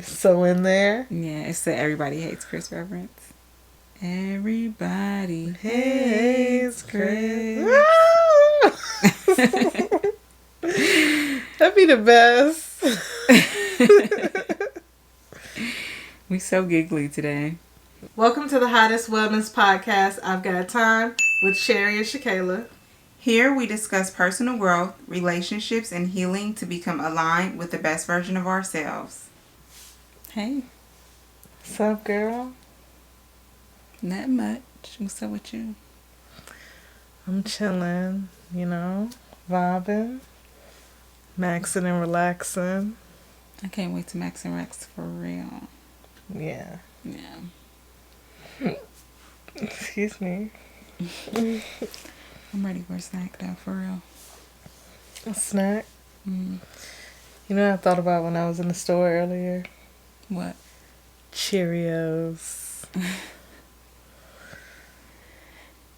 So in there. Yeah, it's the Everybody Hates Chris reference. Everybody Hates hates Chris. Chris. That'd be the best. We so giggly today. Welcome to the Hottest Wellness Podcast. I've got time with Cherry ShaKayla. Here we discuss personal growth, relationships, and healing to become aligned with the best version of ourselves. Hey. What's up, girl? Not much. What's up with you? I'm chilling, vibing, maxing and relaxing. I can't wait to max and rex for real. Yeah. Yeah. Excuse me. I'm ready for a snack though, for real. A snack? Mm. You know what I thought about when I was in the store earlier? What? Cheerios.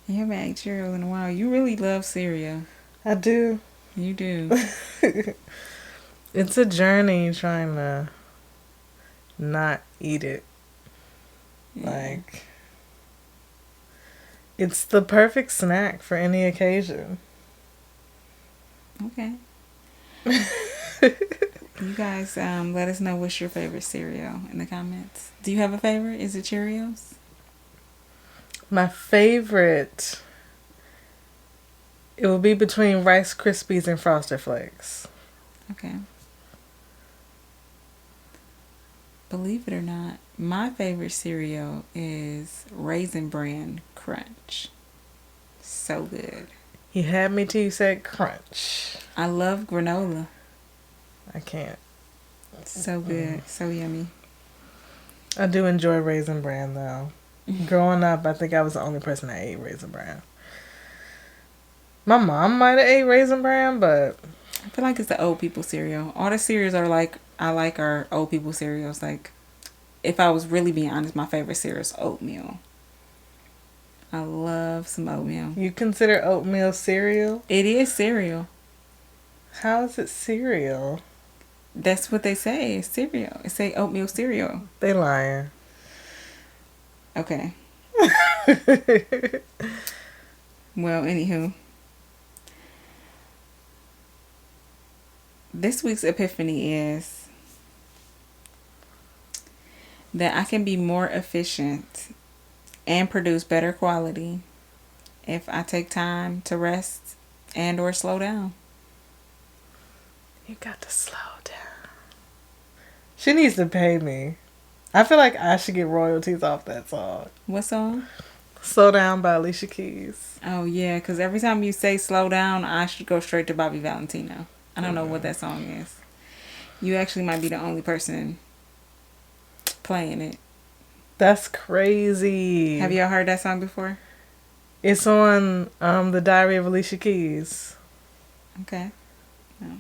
You haven't ate Cheerios in a while. You really love cereal. I do. You do. It's a journey trying to not eat it. Yeah. Like, it's the perfect snack for any occasion. Okay. You guys, let us know what's your favorite cereal in the comments. Do you have a favorite? Is it Cheerios? My favorite, it will be between Rice Krispies and Frosted Flakes. Okay. Believe it or not, my favorite cereal is Raisin Bran Crunch. So good. You had me till you said crunch. I love granola. I can't. So good. So yummy. I do enjoy Raisin Bran, though. Growing up, I think I was the only person that ate Raisin Bran. My mom might have ate Raisin Bran, but I feel like it's the old people cereal. All the cereals are like, I like our old people cereals. Like, if I was really being honest, my favorite cereal is oatmeal. I love some oatmeal. You consider oatmeal cereal? It is cereal. How is it cereal? That's what they say. It's cereal. It say oatmeal cereal. They lying. Okay. Well, anywho. This week's epiphany is that I can be more efficient and produce better quality if I take time to rest and or slow down. You got to slow down. She needs to pay me. I feel like I should get royalties off that song. What song? Slow Down by Alicia Keys. Oh, yeah, because every time you say slow down, I should go straight to Bobby Valentino. I don't know what that song is. You actually might be the only person playing it. That's crazy. Have y'all heard that song before? It's on The Diary of Alicia Keys. Okay. No.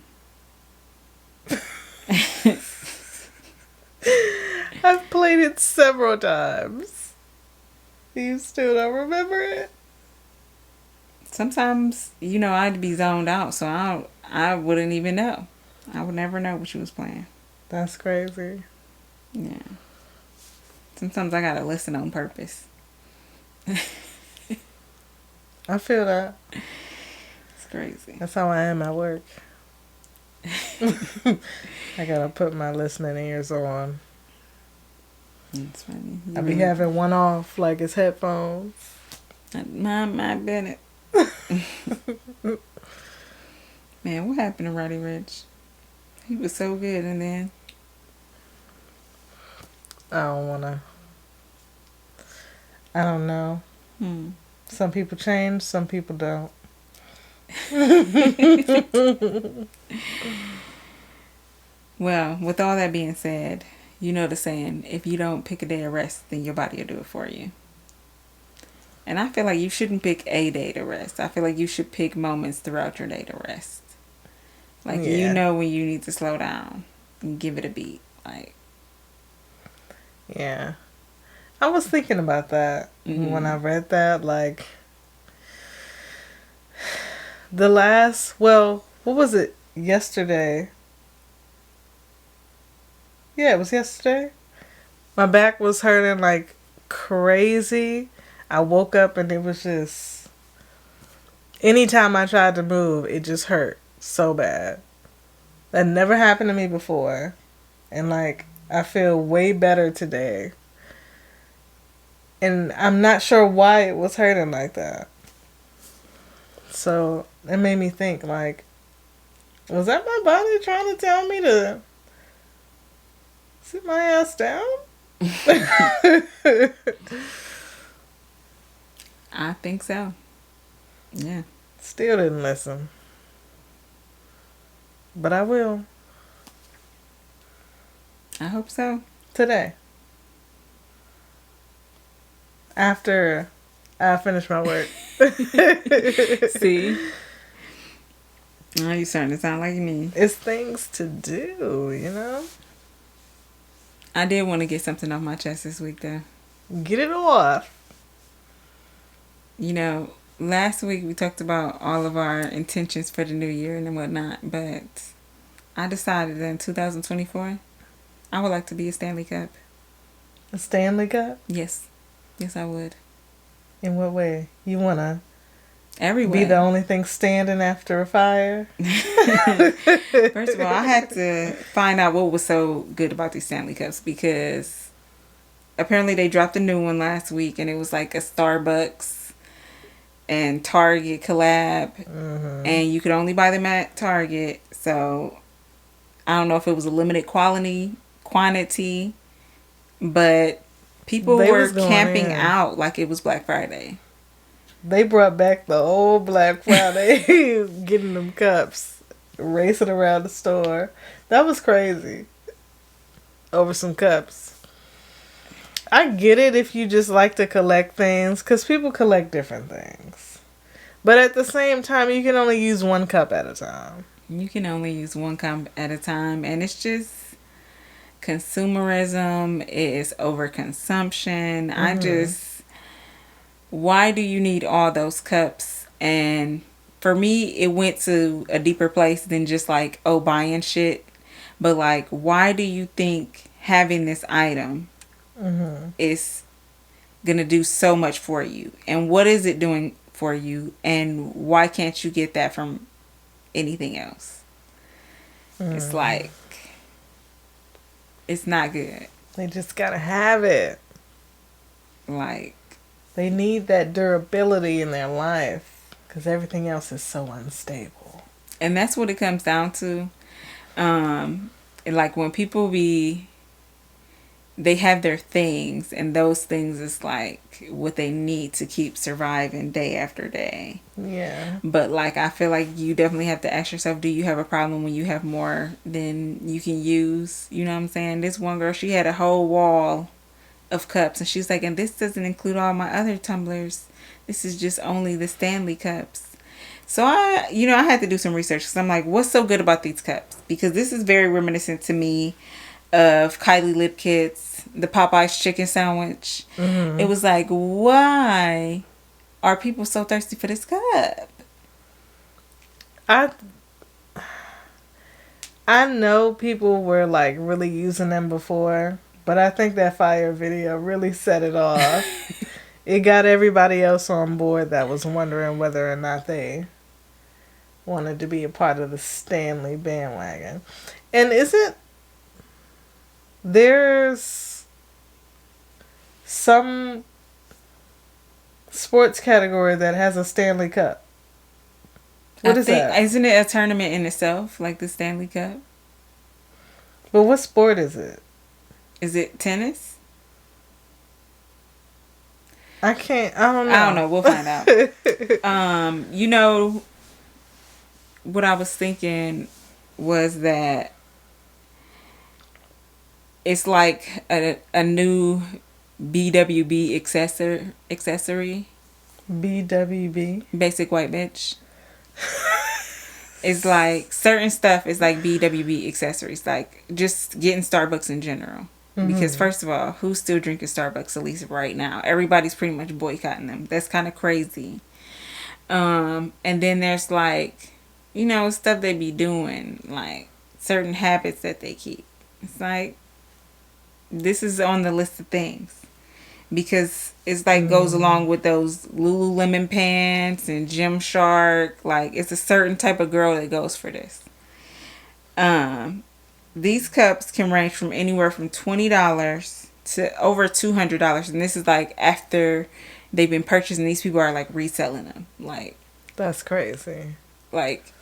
I've played it several times. You still don't remember it? Sometimes, I'd be zoned out, so I wouldn't even know. I would never know what you was playing. That's crazy. Yeah. Sometimes I gotta listen on purpose. I feel that. It's crazy. That's how I am at work. I gotta put my listening ears on. It's funny. I be having one off like it's headphones. My Bennett. Man, what happened to Roddy Ricch? He was so good, and then I don't know. Some people change, some people don't. Well, with all that being said, you know the saying, if you don't pick a day of rest, then your body will do it for you. And I feel like you shouldn't pick a day to rest. I feel like you should pick moments throughout your day to rest. Like, you know when you need to slow down and give it a beat. Like, yeah. I was thinking about that when I read that. Like, what was it? Yesterday. Yeah, it was yesterday. My back was hurting like crazy. I woke up and it was just. Anytime I tried to move, it just hurt so bad. That never happened to me before. And like, I feel way better today. And I'm not sure why it was hurting like that. So it made me think, like, was that my body trying to tell me to sit my ass down? I think so. Yeah. Still didn't listen. But I will. I hope so. Today. After I finish my work. See? Oh, you starting to sound like me. It's things to do, you know? I did want to get something off my chest this week, though. Get it off. You know, last week we talked about all of our intentions for the new year and whatnot, but I decided that in 2024, I would like to be a Stanley Cup. A Stanley Cup? Yes. Yes, I would. In what way? You want to Every way. be the only thing standing after a fire? First of all, I had to find out what was so good about these Stanley Cups because apparently they dropped a new one last week and it was like a Starbucks and Target collab. Mm-hmm. And you could only buy them at Target. So I don't know if it was a limited quantity, but people were camping out like it was Black Friday. They brought back the old Black Friday, getting them cups, racing around the store. That was crazy. Over some cups. I get it if you just like to collect things, because people collect different things. But at the same time, you can only use one cup at a time. You can only use one cup at a time, and it's just consumerism. It is overconsumption. Why do you need all those cups? And for me, it went to a deeper place than just like, oh, buying shit. But like, why do you think having this item is gonna do so much for you? And what is it doing for you? And why can't you get that from anything else? It's like, it's not good. They just gotta have it. Like, they need that durability in their life because everything else is so unstable. And that's what it comes down to. Like when people they have their things, and those things is like what they need to keep surviving day after day. Yeah. But like, I feel like you definitely have to ask yourself, do you have a problem when you have more than you can use? You know what I'm saying? This one girl, she had a whole wall of cups, and she's like, and this doesn't include all my other tumblers. This is just only the Stanley cups. So I had to do some research because I'm like, what's so good about these cups? Because this is very reminiscent to me of Kylie Lipkit's the Popeye's chicken sandwich. It was like, why are people so thirsty for this cup? I know people were like really using them before, but I think that fire video really set it off. It got everybody else on board that was wondering whether or not they wanted to be a part of the Stanley bandwagon. And there's some sports category that has a Stanley Cup. What is that? Isn't it a tournament in itself, like the Stanley Cup? But what sport is it? Is it tennis? I don't know. I don't know. We'll find out. What I was thinking was that it's like a new BWB accessory. BWB? Basic white bitch. It's like certain stuff is like BWB accessories, like just getting Starbucks in general. Because first of all, who's still drinking Starbucks at least right now? Everybody's pretty much boycotting them. That's kind of crazy. And then there's like, stuff they be doing, like certain habits that they keep. It's like, this is on the list of things. Because it's like goes along with those Lululemon pants and Gymshark. Like, it's a certain type of girl that goes for this. These cups can range from anywhere from $20 to over $200, and this is like after they've been purchased, and these people are like reselling them. Like, that's crazy. Like,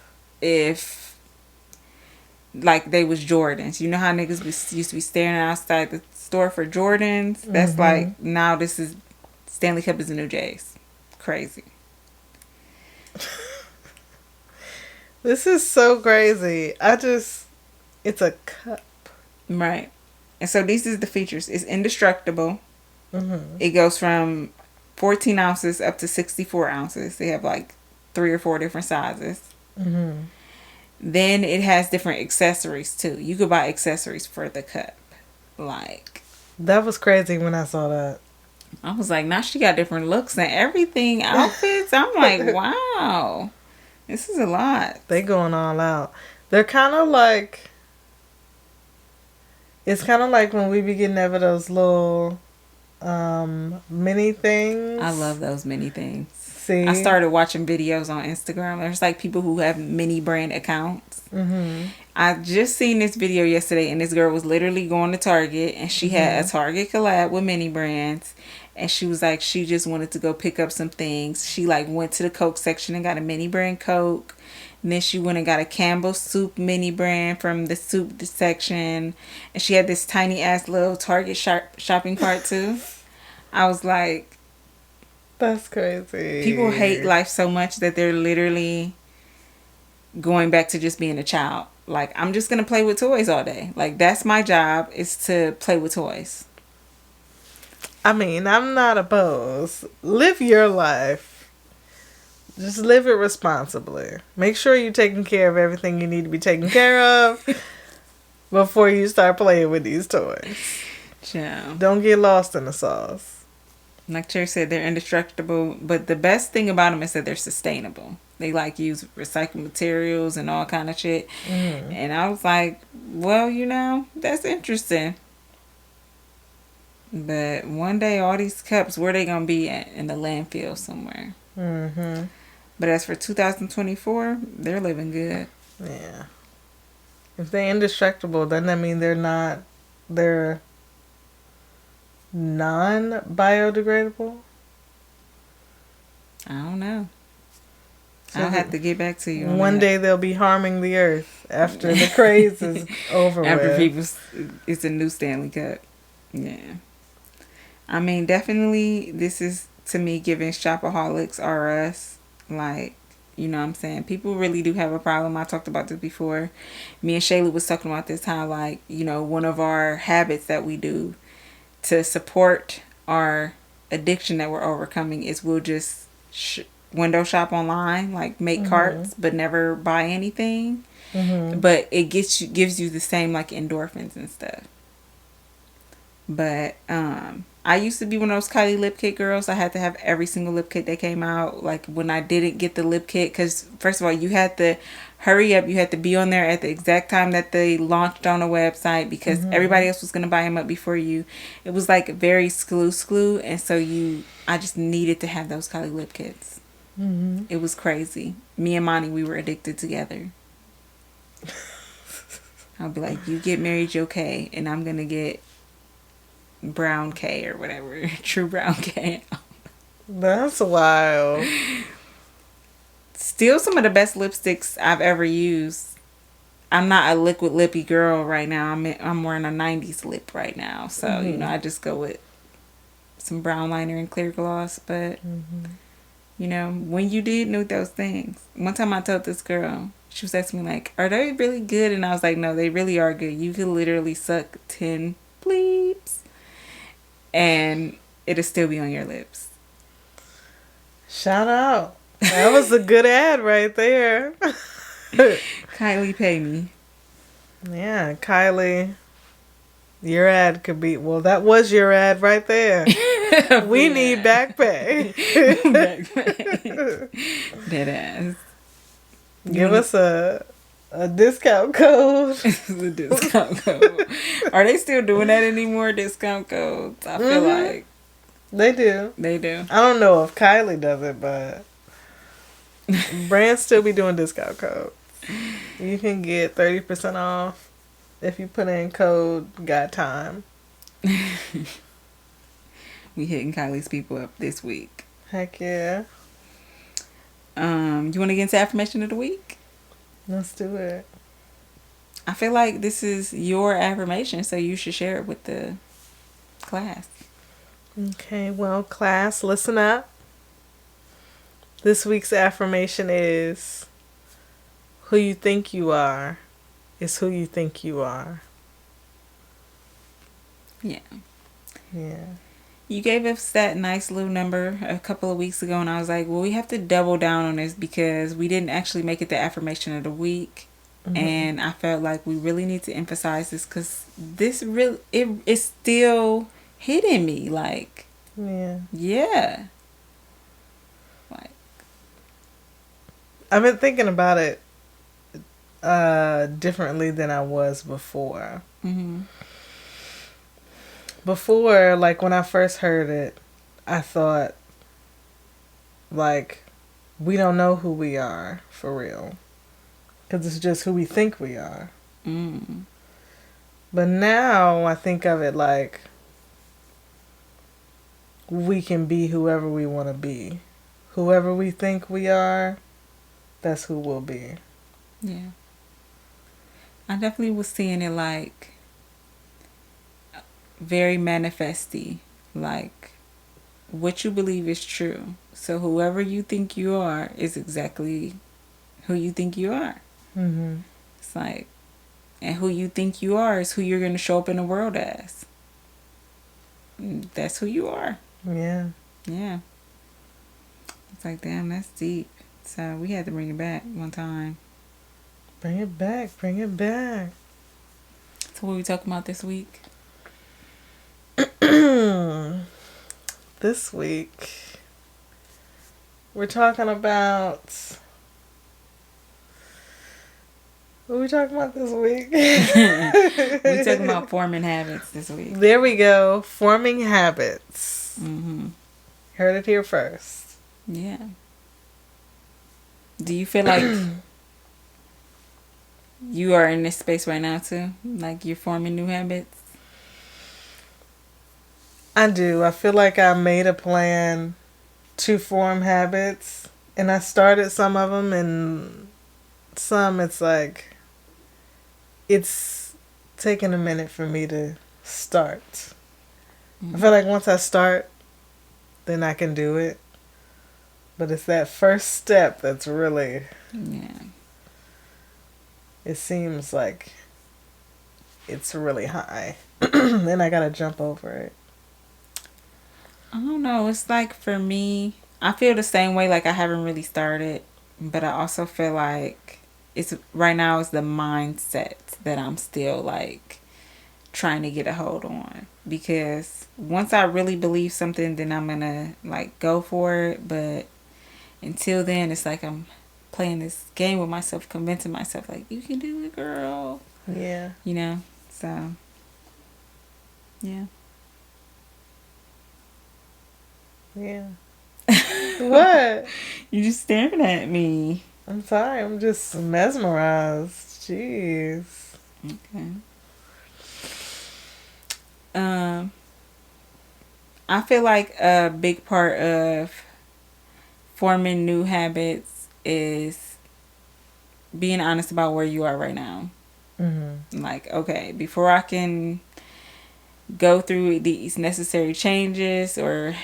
if like they was Jordans, you know how niggas used to be staring outside the store for Jordans? That's like, now this is Stanley Cup is the new J's. Crazy. This is so crazy. It's a cup. Right. And so these is the features. It's indestructible. It goes from 14 ounces up to 64 ounces. They have like 3 or 4 different sizes. Then it has different accessories too. You could buy accessories for the cup. Like, that was crazy when I saw that. I was like, now she got different looks and everything, outfits. I'm like, wow, this is a lot. They going all out. They're kind of like, it's kind of like when we be getting ever those little mini things. I love those mini things. See? I started watching videos on Instagram. There's like people who have mini brand accounts. I just seen this video yesterday, and this girl was literally going to Target, and she had a Target collab with mini brands, and she was like, she just wanted to go pick up some things. She like went to the Coke section and got a mini brand Coke. And then she went and got a Campbell's soup mini brand from the soup section. And she had this tiny ass little Target shopping cart too. I was like, that's crazy. People hate life so much that they're literally going back to just being a child. Like, I'm just going to play with toys all day. Like, that's my job, is to play with toys. I mean, I'm not opposed. Live your life. Just live it responsibly. Make sure you're taking care of everything you need to be taken care of before you start playing with these toys. Yeah. Don't get lost in the sauce. Like Cherry said, they're indestructible, but the best thing about them is that they're sustainable. They like use recycled materials and all kind of shit. And I was like, well, you know, that's interesting. But one day, all these cups, where they gonna be at? In the landfill somewhere. But as for 2024, they're living good. Yeah. If they're indestructible, doesn't that mean they're non-biodegradable? I don't know. So I'll have to get back to you. One day they'll be harming the earth after the craze is over after with. It's a new Stanley Cup. Yeah. I mean, definitely, this is, to me, giving shopaholics are us. Like, you know what I'm saying? People really do have a problem. I talked about this before. Me and Shayla was talking about this, how, like, you know, one of our habits that we do to support our addiction that we're overcoming is we'll just window shop online, like make carts, but never buy anything. But it gives you the same, like, endorphins and stuff. But I used to be one of those Kylie lip kit girls. I had to have every single lip kit that came out. Like, when I didn't get the lip kit, because first of all, you had to hurry up. You had to be on there at the exact time that they launched on a website, because everybody else was going to buy them up before you. It was like very exclusive, and so I just needed to have those Kylie lip kits. It was crazy. Me and Monty, we were addicted together. I'll be like, you get Mary Jo K, and I'm going to get Brown K or whatever. True Brown K. That's wild. Still some of the best lipsticks I've ever used. I'm not a liquid lippy girl right now. I'm wearing a 90s lip right now. So, you know, I just go with some brown liner and clear gloss. But, you know, when you did know those things. One time I told this girl, she was asking me, like, are they really good? And I was like, no, they really are good. You could literally suck 10 bleeps and it'll still be on your lips. Shout out. That was a good ad right there. Kylie, pay me. Yeah, Kylie. Your ad could be, well, that was your ad right there. We need back pay. Dead ass. Give us a A discount code. The discount code. Are they still doing that anymore? Discount codes? I feel like They do. they do. I don't know if Kylie does it, but brands still be doing discount codes. You can get 30% off if you put in code got time. We hitting Kylie's people up this week. Heck yeah. You want to get into affirmation of the week? Let's do it. I feel like this is your affirmation, so you should share it with the class. Okay, well, class, listen up. This week's affirmation is who you think you are is who you think you are. Yeah. Yeah. You gave us that nice little number a couple of weeks ago, and I was like, well, we have to double down on this because we didn't actually make it the affirmation of the week. And I felt like we really need to emphasize this because this really, it's still hitting me. Like, yeah. Like, I've been thinking about it differently than I was before. Before, like when I first heard it, I thought, like, we don't know who we are for real. Because it's just who we think we are. But now I think of it like we can be whoever we want to be. Whoever we think we are, that's who we'll be. Yeah. I definitely was seeing it like very manifesty. Like what you believe is true. So whoever you think you are is exactly who you think you are. It's like, and who you think you are is who you're going to show up in the world as. That's who you are. Yeah. Yeah. It's like, damn, that's deep. So we had to bring it back one time. Bring it back. Bring it back. So what are we talking about this week? This week, we're talking about... What are we talking about this week? We're talking about forming habits this week. There we go. Forming habits. Heard it here first. Yeah. Do you feel like you are in this space right now too? Like you're forming new habits? I do. I feel like I made a plan to form habits. And I started some of them, and some it's like... It's taking a minute for me to start. I feel like once I start, then I can do it. But it's that first step that's really... Yeah. It seems like it's really high. Then I gotta jump over it. I don't know. It's like for me, I feel the same way. Like I haven't really started. But I also feel like it's right now is the mindset that I'm still like trying to get a hold on, because once I really believe something, then I'm gonna like go for it. But until then, it's like I'm playing this game with myself, convincing myself like you can do it, girl. Yeah. You know. So yeah. Yeah. What? You just staring at me. I'm sorry. I'm just mesmerized. Jeez. Okay. I feel like a big part of forming new habits is being honest about where you are right now. Like, okay, before I can go through these necessary changes or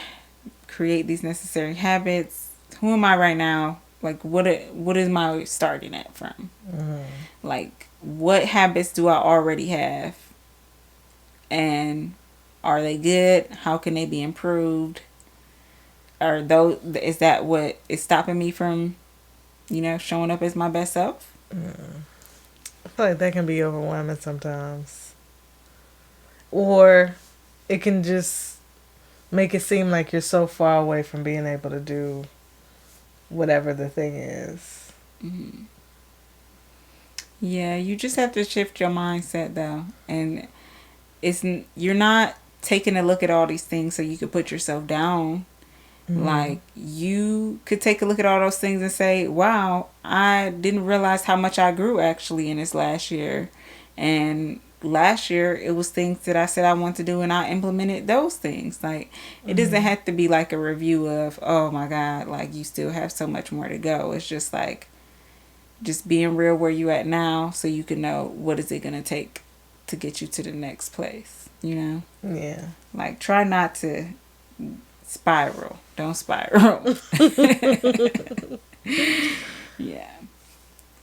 create these necessary habits, who am I right now? Like, what is my starting at from? Like, what habits do I already have? And are they good? How can they be improved? Is that what is stopping me from, showing up as my best self? I feel like that can be overwhelming sometimes. Or it can just make it seem like you're so far away from being able to do whatever the thing is. Yeah, you just have to shift your mindset though, and you're not taking a look at all these things so you could put yourself down. Mm-hmm. Like, you could take a look at all those things and say, wow, I didn't realize how much I grew actually in this last year. And last year, it was things that I said I want to do, and I implemented those things. Like, it doesn't Mm-hmm. have to be like a review of, oh my God, like, you still have so much more to go. It's just like, just being real where you at now so you can know what is it going to take to get you to the next place, you know? Yeah. Like, try not to spiral. Don't spiral. Yeah.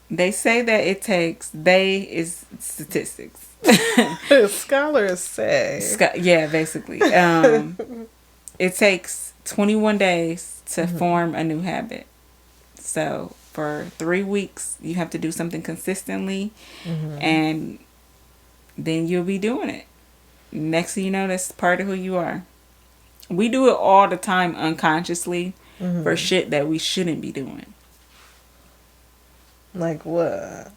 They say that it takes, they is statistics. Scholars say. Yeah, basically. It takes 21 days to Mm-hmm. form a new habit. So for 3 weeks, you have to do something consistently, Mm-hmm. and then you'll be doing it. Next thing you know, that's part of who you are. We do it all the time unconsciously for Mm-hmm. shit that we shouldn't be doing. Like what?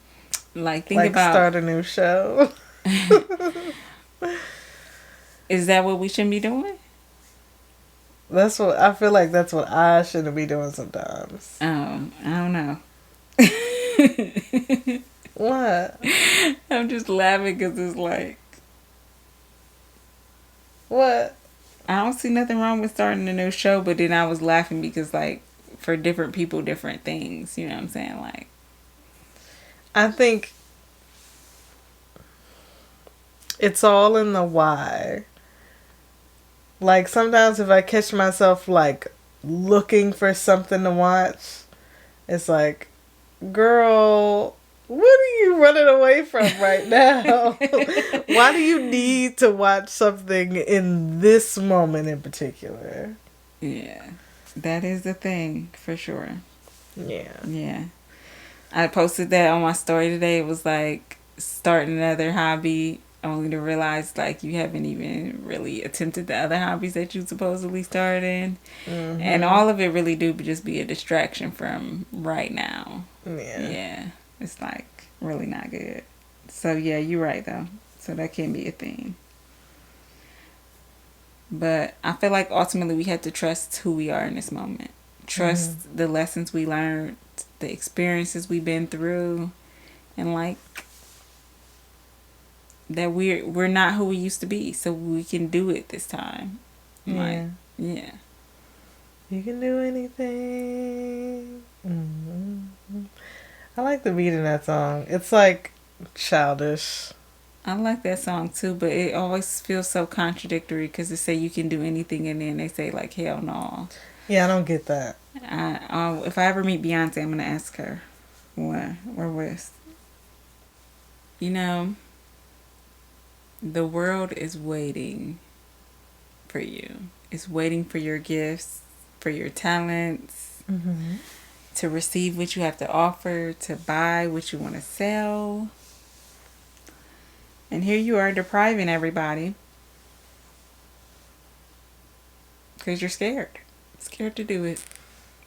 Like, think Like about, start a new show? is that what we shouldn't be doing? That's what I feel like. That's what I shouldn't be doing sometimes. I don't know. What? I'm just laughing because it's like, What? I don't see nothing wrong with starting a new show, but then I was laughing because, like, for different people, different things. You know what I'm saying? Like, I think it's all in the why. Like sometimes if I catch myself like looking for something to watch, it's like, girl, what are you running away from right now? Why do you need to watch something in this moment in particular? yeah, that is the thing for sure. Yeah. Yeah. I posted that on my story today. It was like starting another hobby only to realize like you haven't even really attempted the other hobbies that you supposedly started in. And Mm-hmm. all of it really do just be a distraction from right now. Yeah. Yeah. It's like really not good. So yeah, you're right though. So that can be a thing. But I feel like ultimately we have to trust who we are in this moment. Mm-hmm. Trust the lessons we learned, the experiences we've been through, and like that we're not who we used to be, so we can do it this time. Like, Yeah. yeah. You can do anything. Mm-hmm. I like the beat in that song. It's like childish. I like that song too, but it always feels so contradictory because they say you can do anything and then they say like hell no. Yeah, I don't get that. If I ever meet Beyonce, I'm gonna ask her where was. You know, the world is waiting for you. It's waiting for your gifts, for your talents, Mm-hmm. to receive what you have to offer, to buy what you want to sell. And here you are depriving everybody because you're scared. Scared to do it.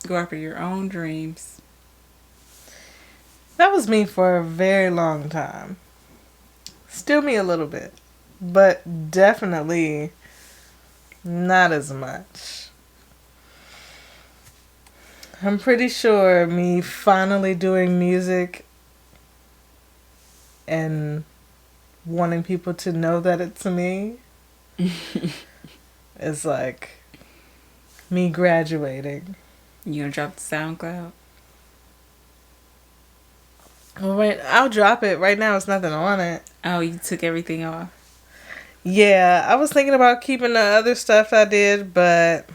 Go after your own dreams. That was me for a very long time. Still me a little bit. But definitely not as much. I'm pretty sure me finally doing music and wanting people to know that it's me is like me graduating. You gonna drop the SoundCloud? Well, wait, I'll drop it. Right now, it's nothing on it. Oh, you took everything off. Yeah, I was thinking about keeping the other stuff I did, but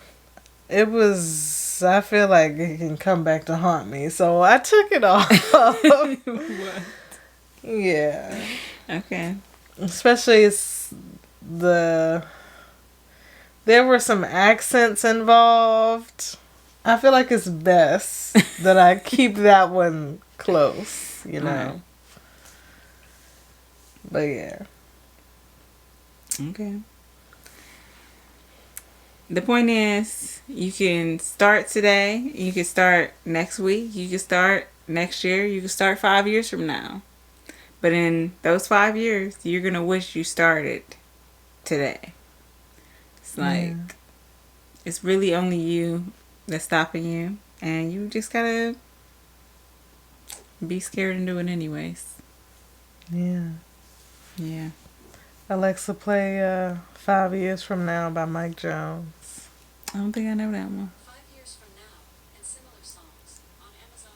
it was. I feel like it can come back to haunt me, so I took it off. What? Yeah, Okay. especially it's the. There were some accents involved. I feel like it's best that I keep that one close, you know. Alright. But yeah. Okay. The point is, you can start today. You can start next week. You can start next year. You can start 5 years from now. But in those 5 years, you're going to wish you started today. It's like, it's really only you that's stopping you. And you just gotta be scared and do it anyways. Yeah. Yeah. Alexa, play 5 Years From Now by Mike Jones. I don't think I know that one. 5 Years From Now and similar songs on Amazon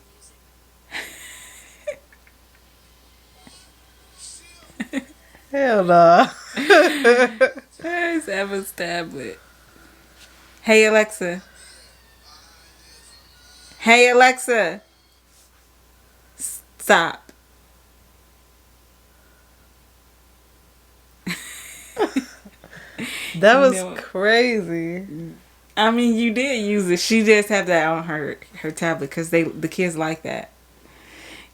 Music. Hell nah. There's Emma's tablet. Hey Alexa. Hey Alexa. Stop. That was crazy. I mean, you did use it. She just have that on her tablet because the kids like that.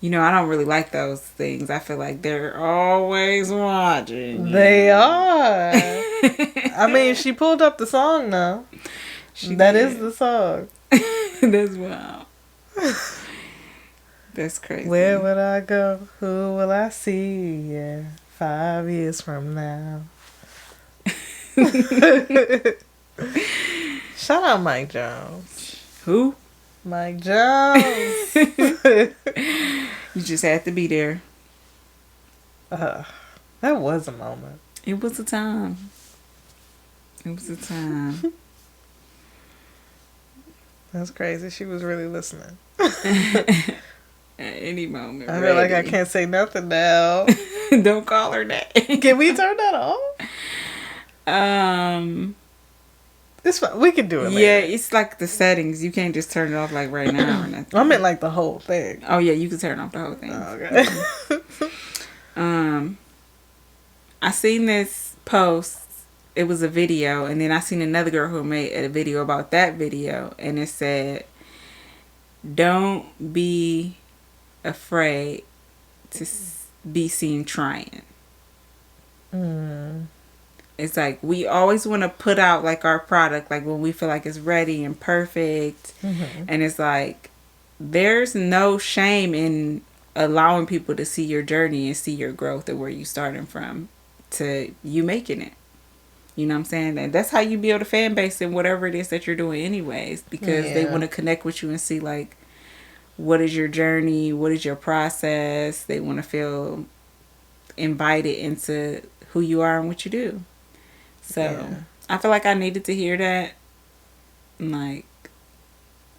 You know, I don't really like those things. I feel like they're always watching. They are. I mean, she pulled up the song now. That is the song. That's wild. That's crazy. Where would I go? Who will I see? Yeah, 5 years from now. Shout out Mike Jones. Who? Mike Jones. You just had to be there. That was a moment. It was a time. It was a time. That's crazy. She was really listening. At any moment. I feel like I can't say nothing now. Don't call her that. Can we turn that off? It's fine. We can do it later. Yeah, it's like the settings. You can't just turn it off like right now or nothing. I meant like the whole thing. Oh yeah, you can turn off the whole thing. Oh, okay. I seen this post. It was a video, and then I seen another girl who made a video about that video, and it said, "Don't be afraid to be seen trying." It's like we always want to put out like our product like when we feel like it's ready and perfect. And it's like there's no shame in allowing people to see your journey and see your growth and where you starting from to you making it. You know what I'm saying? And that's how you build a fan base in whatever it is that you're doing anyways, because they want to connect with you and see like what is your journey, what is your process. They want to feel invited into who you are and what you do. So I feel like I needed to hear that. Like,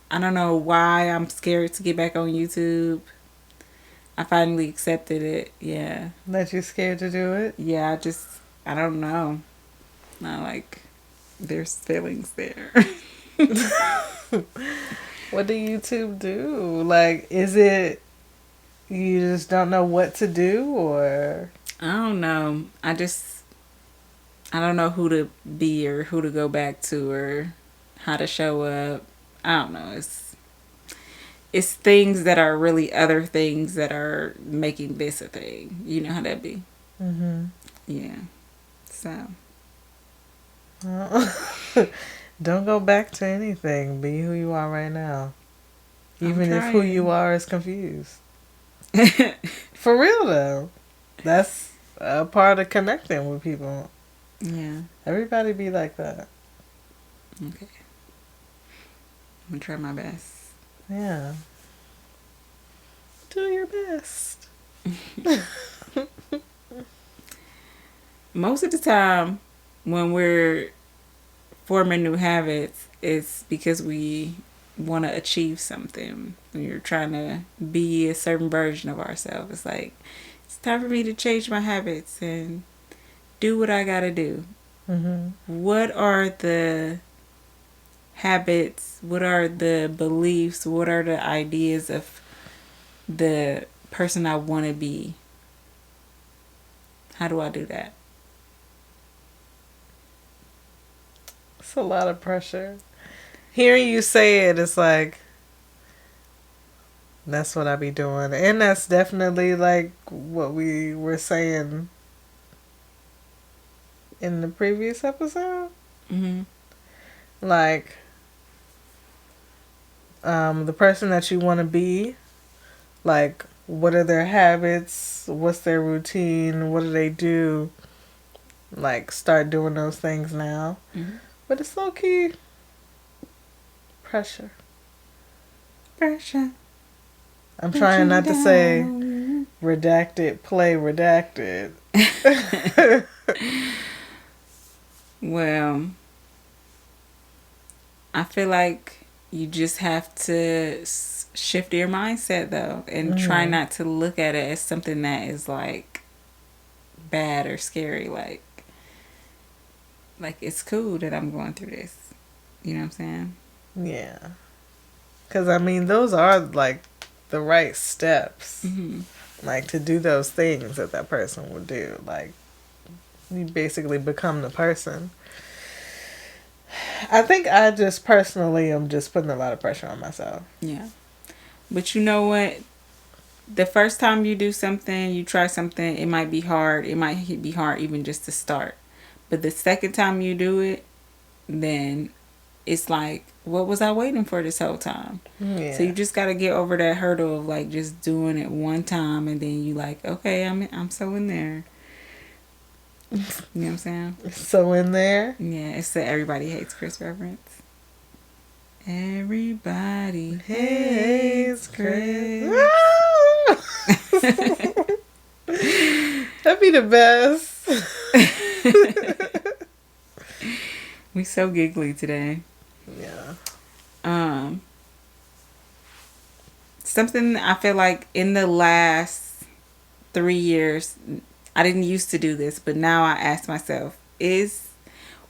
I don't know why I'm scared to get back on YouTube. I finally accepted it. Yeah. That you're scared to do it? Yeah, I don't know. Not like there's feelings there. What do YouTube do? Like, is it you just don't know what to do, or? I don't know. I don't know who to be or who to go back to or how to show up. I don't know. It's things that are really other things that are making this a thing. You know how that be. Yeah. So. Don't go back to anything. Be who you are right now. Even if who you are is confused. For real though. That's a part of connecting with people. Yeah. Everybody be like that. Okay. I'm gonna try my best. Yeah. Do your best. Most of the time when we're forming new habits, it's because we want to achieve something. When you're trying to be a certain version of ourselves, it's like it's time for me to change my habits and do what I gotta do. What are the habits? What are the beliefs? What are the ideas of the person I want to be? How do I do that? It's a lot of pressure. Hearing you say it, it's like, that's what I be doing. And that's definitely like what we were saying in the previous episode. Like, the person that you want to be, like, what are their habits, what's their routine, what do they do, like start doing those things now. Mhm. But it's low key pressure. Pressure. I'm trying not to say redacted, play redacted. Well, I feel like you just have to shift your mindset though, and try not to look at it as something that is like bad or scary. Like it's cool that I'm going through this. You know what I'm saying? Yeah. Because, I mean, those are, like, the right steps. Mm-hmm. Like, to do those things that person would do. Like, you basically become the person. I think I just personally am just putting a lot of pressure on myself. Yeah. But you know what? The first time you do something, you try something, it might be hard. It might be hard even just to start. But the second time you do it, then it's like, what was I waiting for this whole time? Yeah. So you just got to get over that hurdle of like just doing it one time, and then you like, okay, I'm so in there. You know what I'm saying? So in there. Yeah, it's the Everybody Hates Chris reference. Everybody hates Chris. That'd be the best. We so giggly today. Yeah. Something I feel like in the last 3 years, I didn't used to do this, but now I ask myself, is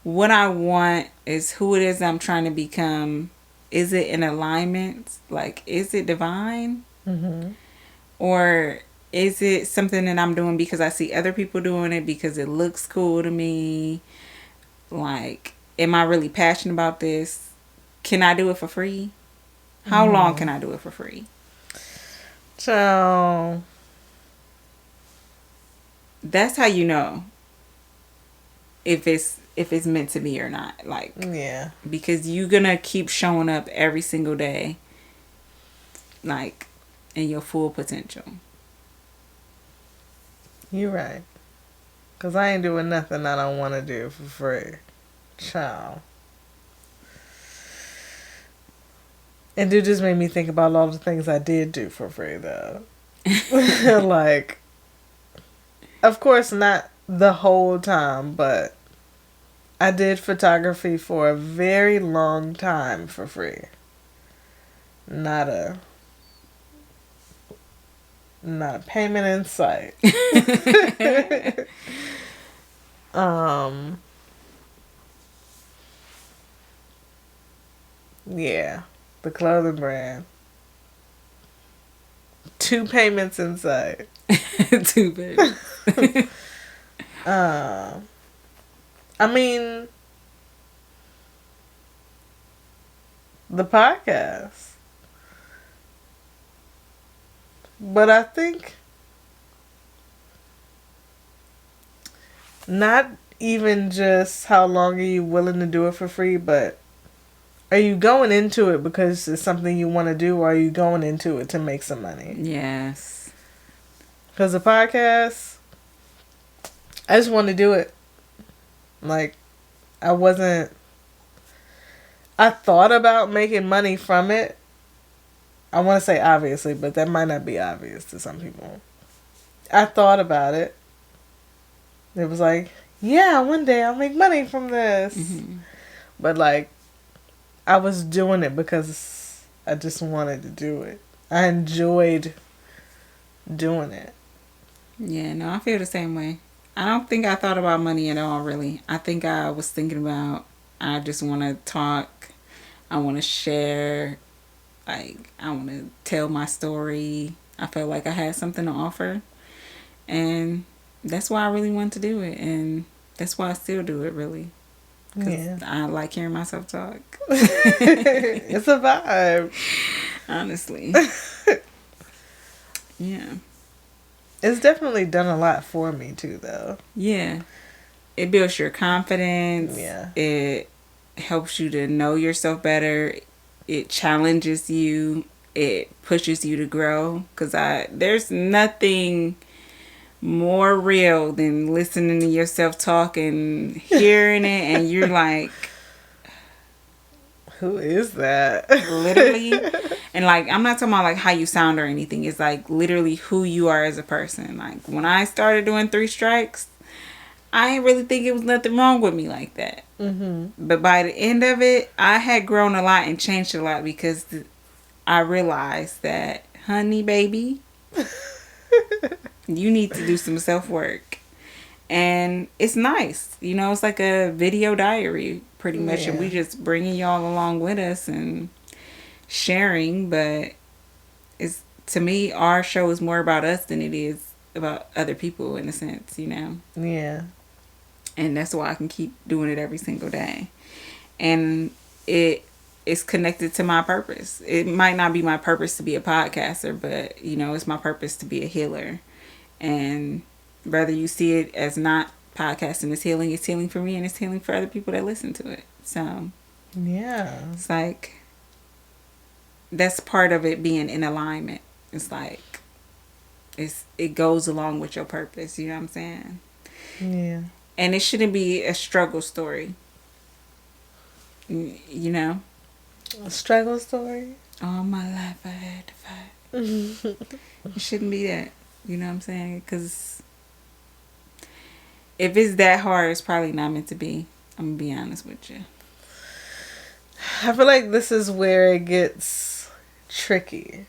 what I want, is who it is I'm trying to become, is it in alignment? Like, is it divine? Mm-hmm. Or is it something that I'm doing because I see other people doing it, because it looks cool to me? Like, am I really passionate about this? Can I do it for free? How long can I do it for free? So that's how you know if it's meant to be or not. Like, yeah, because you're gonna keep showing up every single day, like, in your full potential. you're right. Cause I ain't doing nothing I don't want to do for free, child. And it just made me think about all the things I did do for free, though. Like, of course, not the whole time, but I did photography for a very long time for free. Not a payment in sight. Yeah. The clothing brand. 2 payments in sight. Too bad. I mean, the podcast. But I think not even just how long are you willing to do it for free, but are you going into it because it's something you want to do, or are you going into it to make some money? Yes. Because the podcast, I just wanted to do it. Like, I thought about making money from it. I want to say obviously, but that might not be obvious to some people. I thought about it. It was like, yeah, one day I'll make money from this. Mm-hmm. But, like, I was doing it because I just wanted to do it. I enjoyed doing it. Yeah, no, I feel the same way. I don't think I thought about money at all, really. I think I was thinking about, I just want to talk. I want to share. Like, I want to tell my story. I felt like I had something to offer. And that's why I really wanted to do it. And that's why I still do it, really. Yeah. I like hearing myself talk. It's a vibe. Honestly. Yeah. It's definitely done a lot for me, too, though. Yeah. It builds your confidence. Yeah. It helps you to know yourself better. It challenges you. it pushes you to grow. Because there's nothing more real than listening to yourself talk and hearing it, and you're like, who is that? literally. And like, I'm not talking about like how you sound or anything. It's like literally who you are as a person. Like when I started doing 3 strikes, I didn't really think it was nothing wrong with me like that. But by the end of it, I had grown a lot and changed a lot, because I realized that, honey, baby, you need to do some self-work. And it's nice. You know, it's like a video diary pretty much. Yeah. And we just bringing y'all along with us and sharing. But it's, to me, our show is more about us than it is about other people, in a sense, you know. Yeah. And that's why I can keep doing it every single day. And it is connected to my purpose. It might not be my purpose to be a podcaster, but, you know, it's my purpose to be a healer. And whether you see it as not podcasting is healing, it's healing for me and it's healing for other people that listen to it. So, yeah. It's like, that's part of it being in alignment. It's like, it goes along with your purpose. You know what I'm saying? Yeah. And it shouldn't be a struggle story. You know? A struggle story? All my life I had to fight. It shouldn't be that. You know what I'm saying? Because if it's that hard, it's probably not meant to be. I'm going to be honest with you. I feel like this is where it gets tricky.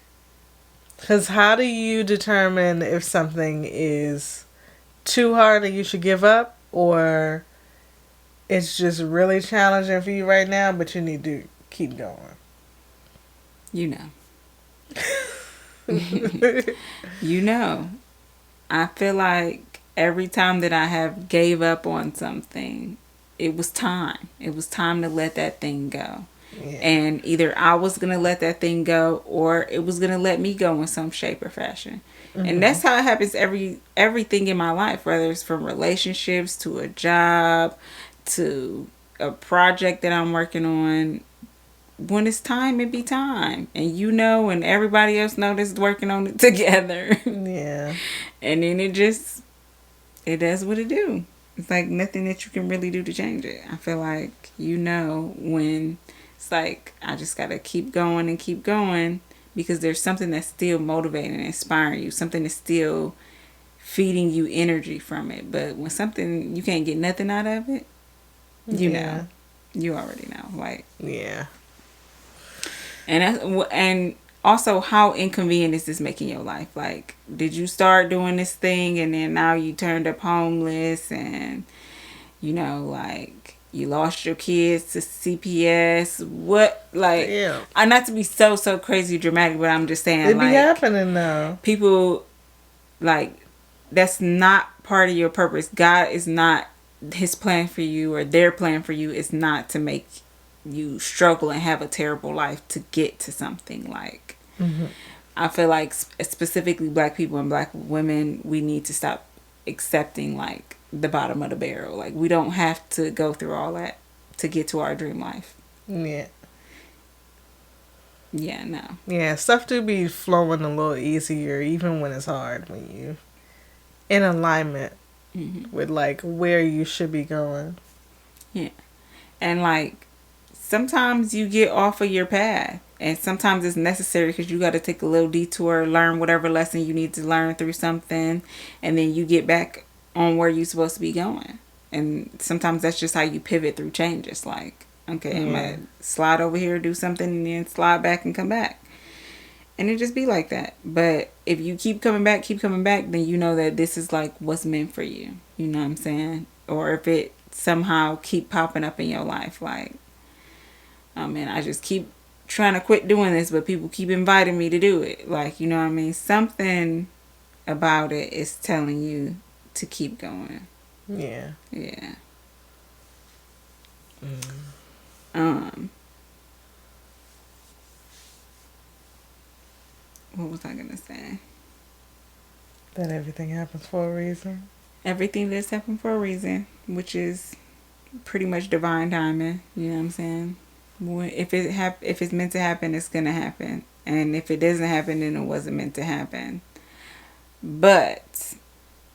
Because how do you determine if something is too hard and you should give up, or it's just really challenging for you right now, but you need to keep going? You know. You know. I feel like every time that I have gave up on something, it was time. It was time to let that thing go. Yeah. And either I was going to let that thing go, or it was going to let me go in some shape or fashion. And that's how it happens everything in my life, whether it's from relationships to a job to a project that I'm working on. When it's time, it be time. And you know, and everybody else know that's working on it together. Yeah. And then it does what it do. It's like nothing that you can really do to change it. I feel like, you know, when it's like, I just got to keep going and keep going, because there's something that's still motivating and inspiring you. Something that's still feeding you energy from it. But when something, you can't get nothing out of it, you know. You already know. Like, yeah. And also, how inconvenient is this making your life? Like, did you start doing this thing and then now you turned up homeless, and, you know, like, you lost your kids to CPS? What, like, Yeah. not to be so crazy dramatic, but I'm just saying, It be like, happening though. people, like, that's not part of your purpose. God is not, his plan for you or their plan for you is not to make you struggle and have a terrible life to get to something. Like, I feel like specifically black people and black women, we need to stop accepting like the bottom of the barrel. Like, we don't have to go through all that to get to our dream life. Yeah. Yeah, no. Yeah, stuff do be flowing a little easier even when it's hard, when you in alignment with like where you should be going. Yeah. And like, sometimes you get off of your path, and sometimes it's necessary because you got to take a little detour, learn whatever lesson you need to learn through something, and then you get back on where you're supposed to be going. And sometimes that's just how you pivot through changes. Like, okay, I'm going to slide over here, do something, and then slide back and come back. And it just be like that. But if you keep coming back, then you know that this is like what's meant for you. You know what I'm saying? Or if it somehow keep popping up in your life, like, oh man, I just keep trying to quit doing this, but people keep inviting me to do it. Like, you know what I mean? Something about it is telling you to keep going. Yeah. Yeah. What was I gonna say? That everything happens for a reason. Everything does happen for a reason, which is pretty much divine timing. You know what I'm saying? If it's meant to happen, it's gonna happen. And if it doesn't happen, then it wasn't meant to happen. But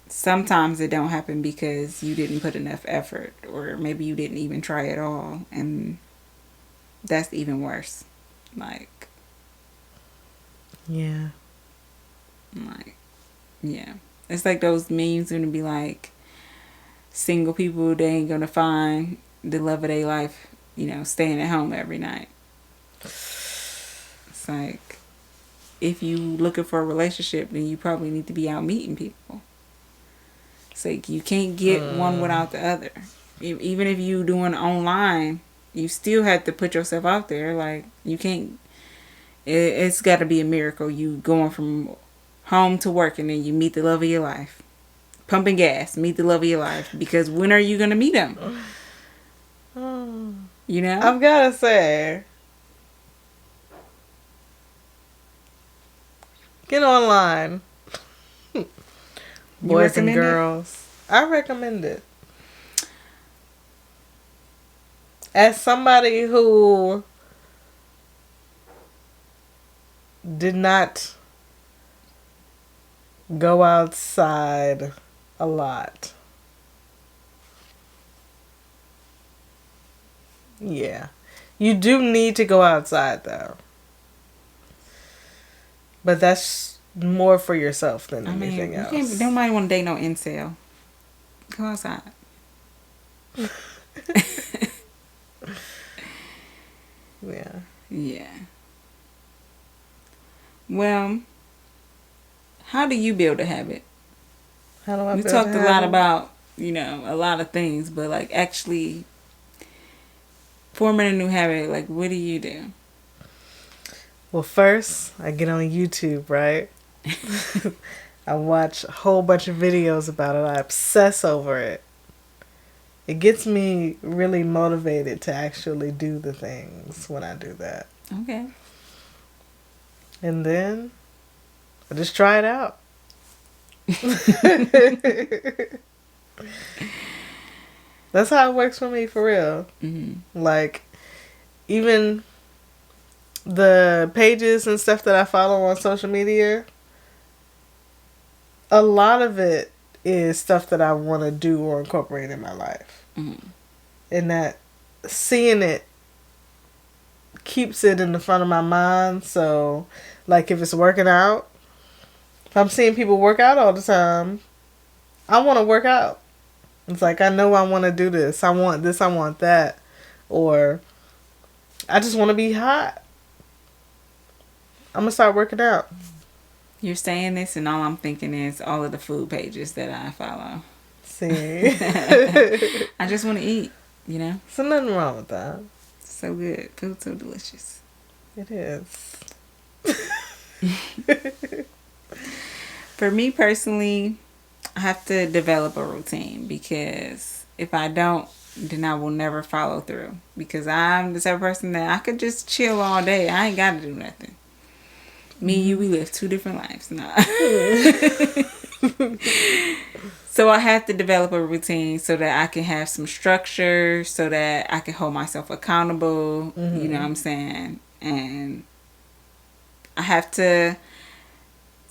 sometimes it don't happen because you didn't put enough effort, or maybe you didn't even try at all, and that's even worse. Like, Yeah. like, yeah. It's like those memes gonna be like, single people, they ain't gonna find the love of their life, staying at home every night. It's like, if you looking for a relationship, then you probably need to be out meeting people. It's like, you can't get one without the other. Even if you doing online, you still have to put yourself out there. Like, you can't. It's got to be a miracle. You going from home to work, and then you meet the love of your life. Pumping gas, meet the love of your life. Because when are you gonna meet them? I've gotta say, get online. Boys and girls. I recommend it. As somebody who did not go outside a lot. Yeah. You do need to go outside though. But that's more for yourself than anything else. Nobody want to date no incel. Go outside. Yeah. Yeah. Well, how do you build a habit? How do I We build talked a a lot habit? about, a lot of things, but like actually forming a new habit, like what do you do? Well, first, I get on YouTube, right? I watch a whole bunch of videos about it. I obsess over it. It gets me really motivated to actually do the things when I do that. Okay. And then I just try it out. That's how it works for me, for real. Mm-hmm. Like, even the pages and stuff that I follow on social media, a lot of it is stuff that I want to do or incorporate in my life. Mm-hmm. And that seeing it keeps it in the front of my mind. So, like, if it's working out, if I'm seeing people work out all the time, I want to work out. It's like, I know I want to do this. I want this, I want that. Or I just want to be hot. I'm going to start working out. You're saying this, and all I'm thinking is all of the food pages that I follow. See? I just want to eat, So nothing wrong with that. So good. Food's so delicious. It is. For me personally, I have to develop a routine, because if I don't, then I will never follow through. Because I'm the type of person that I could just chill all day. I ain't got to do nothing. Me and you, we live two different lives. Nah. So I have to develop a routine so that I can have some structure, so that I can hold myself accountable. Mm-hmm. You know what I'm saying? And I have to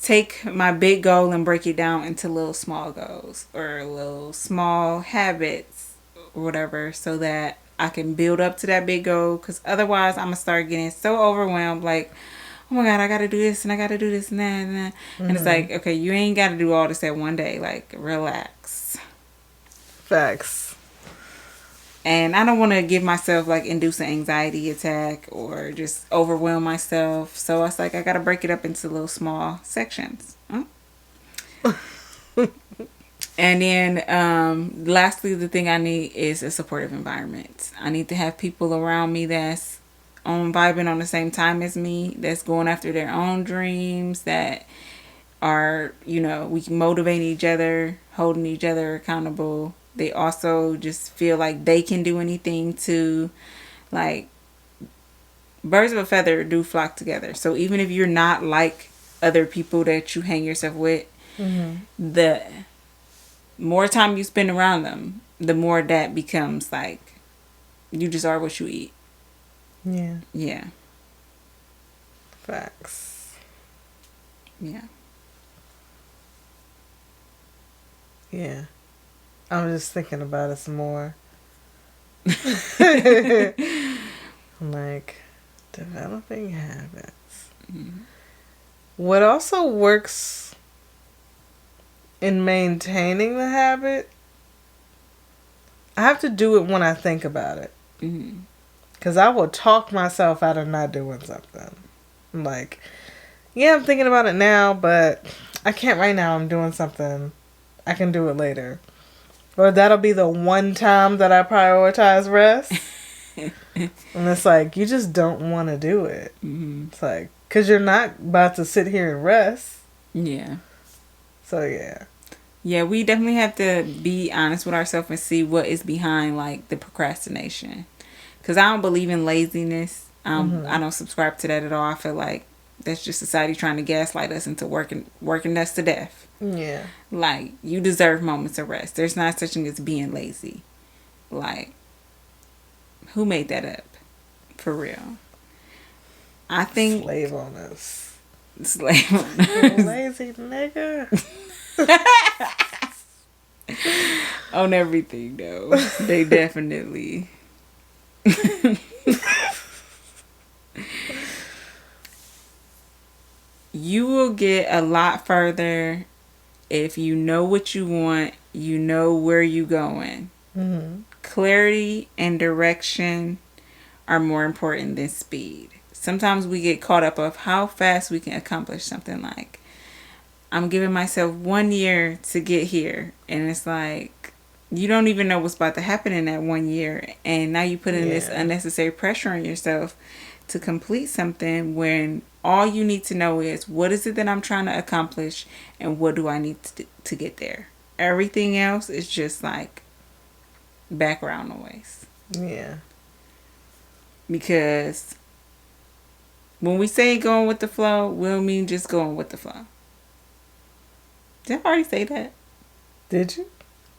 take my big goal and break it down into little small goals or little small habits or whatever, so that I can build up to that big goal. Because otherwise I'm going to start getting so overwhelmed, like, oh my God, I got to do this and I got to do this and that and that. Mm-hmm. And it's like, okay, you ain't got to do all this at one day. Like, relax. Facts. And I don't want to give myself, like, induce an anxiety attack or just overwhelm myself. So it's like, I got to break it up into little small sections. And then lastly, the thing I need is a supportive environment. I need to have people around me that's vibing on the same time as me, that's going after their own dreams, that are, we can motivate each other, holding each other accountable. They also just feel like they can do anything to, like, birds of a feather do flock together. So even if you're not like other people that you hang yourself with, mm-hmm. the more time you spend around them, the more that becomes like, you just are what you eat. Yeah. Yeah. Facts. Yeah. Yeah. I'm just thinking about it some more. Like, developing habits. Mhm. What also works in maintaining the habit, I have to do it when I think about it. Mhm. Because I will talk myself out of not doing something. Like, yeah, I'm thinking about it now, but I can't right now. I'm doing something. I can do it later. Or that'll be the one time that I prioritize rest. And it's like, you just don't want to do it. Mhm. It's like, because you're not about to sit here and rest. Yeah. So, yeah. Yeah, we definitely have to be honest with ourselves and see what is behind like the procrastination. Cause I don't believe in laziness. I don't subscribe to that at all. I feel like that's just society trying to gaslight us into working us to death. Yeah. Like, you deserve moments of rest. There's not such thing as being lazy. Like, who made that up? For real. I think Slave on us. slave owners Lazy nigga. on everything though. They definitely you will get a lot further if you know what you want, you know where you going. Mm-hmm. Clarity and direction are more important than speed. Sometimes we get caught up of how fast we can accomplish something. Like, I'm giving myself 1 year to get here, and it's like you don't even know what's about to happen in that 1 year, and now you put in this Yeah. unnecessary pressure on yourself to complete something when all you need to know is what is it that I'm trying to accomplish and what do I need to get there. Everything else is just like background noise. Yeah. Because when we say going with the flow, we don't mean just going with the flow. Did I already say that? Did you?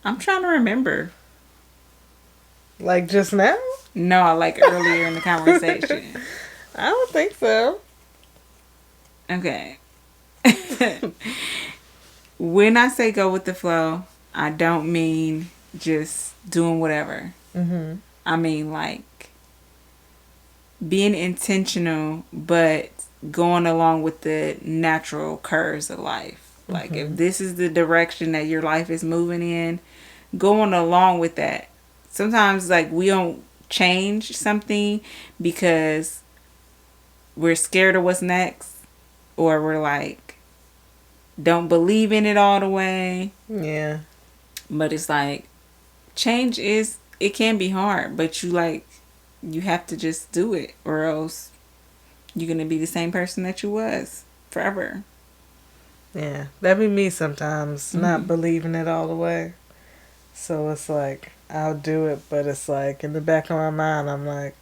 I'm trying to remember. Like just now? No, like earlier in the conversation. I don't think so. Okay. When I say go with the flow, I don't mean just doing whatever. Mm-hmm. I mean like being intentional, but going along with the natural curves of life. Like, if this is the direction that your life is moving in, going along with that. Sometimes, like, we don't change something because we're scared of what's next, or we're like, don't believe in it all the way. Yeah. But it's like, change it can be hard, but you have to just do it, or else you're going to be the same person that you was forever. Yeah. That be me sometimes, not believing it all the way. So it's like, I'll do it, but it's like, in the back of my mind, I'm like,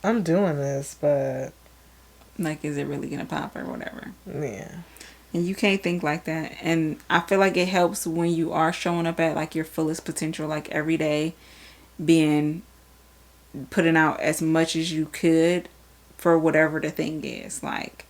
I'm doing this, but... Like, is it really going to pop or whatever? Yeah. And you can't think like that. And I feel like it helps when you are showing up at, like, your fullest potential, like, every day, putting out as much as you could for whatever the thing is. Like,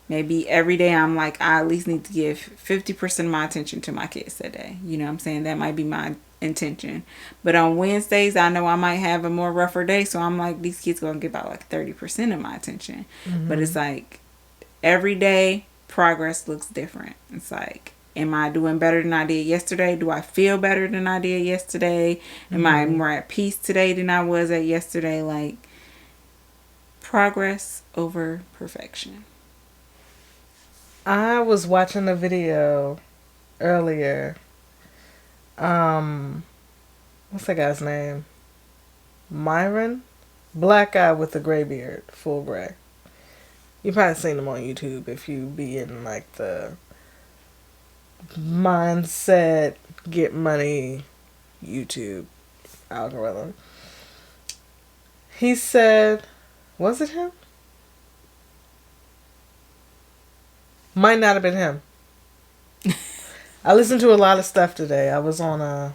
maybe every day I'm like, I at least need to give 50% of my attention to my kids that day. You know what I'm saying? That might be my intention. But on Wednesdays, I know I might have a more rougher day. So I'm like, these kids going to give out like 30% of my attention. But it's like, every day, progress looks different. It's like, am I doing better than I did yesterday? Do I feel better than I did yesterday? Am I more at peace today than I was at yesterday? Like, progress over perfection. I was watching a video earlier. What's that guy's name? Myron? Black guy with the gray beard, full gray. You probably seen him on YouTube if you be in like the mindset, get money YouTube algorithm. He said, was it him? Might not have been him. I listened to a lot of stuff today. I was on I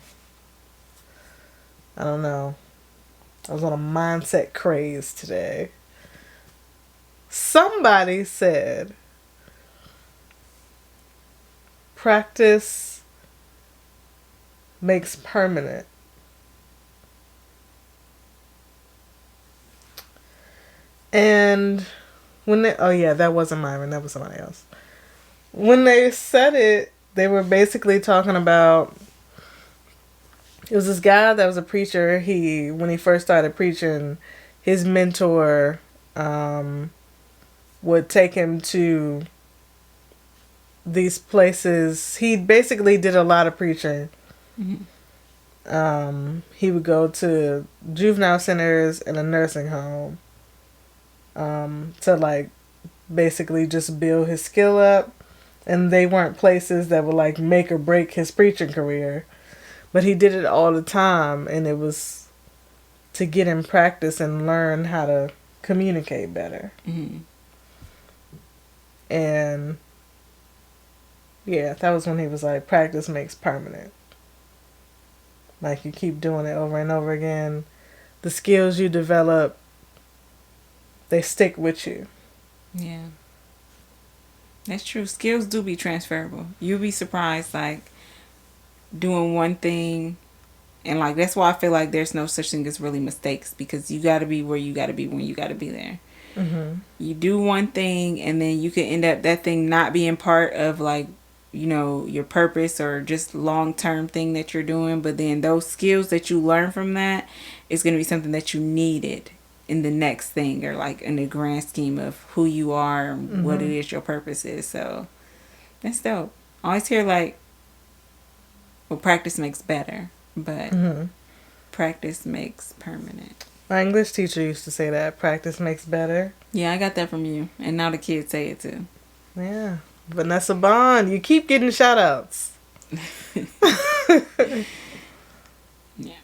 don't know. I was on a mindset craze today. Somebody said practice makes permanent. And when they, oh yeah, that wasn't Myron, that was somebody else. When they said it, they were basically talking about, it was this guy that was a preacher. When he first started preaching, his mentor would take him to these places. He basically did a lot of preaching. He would go to juvenile centers and a nursing home to like basically just build his skill up. And they weren't places that would like make or break his preaching career. But he did it all the time, and it was to get in practice and learn how to communicate better. Mm-hmm. And yeah, that was when he was like, practice makes permanent. Like you keep doing it over and over again. The skills you develop, they stick with you. Yeah. That's true. Skills do be transferable. You'll be surprised, like, doing one thing, and, like, that's why I feel like there's no such thing as really mistakes, because you got to be where you got to be when you got to be there. Mm-hmm. You do one thing, and then you can end up that thing not being part of, like, you know, your purpose or just long-term thing that you're doing, but then those skills that you learn from that is going to be something that you needed in the next thing, or like in the grand scheme of who you are and what it is your purpose is. So that's dope. I always hear like, well, practice makes better, but practice makes permanent. My English teacher used to say that practice makes better. Yeah, I got that from you, and now the kids say it too. Yeah, Vanessa Bond, you keep getting shout outs. Yeah,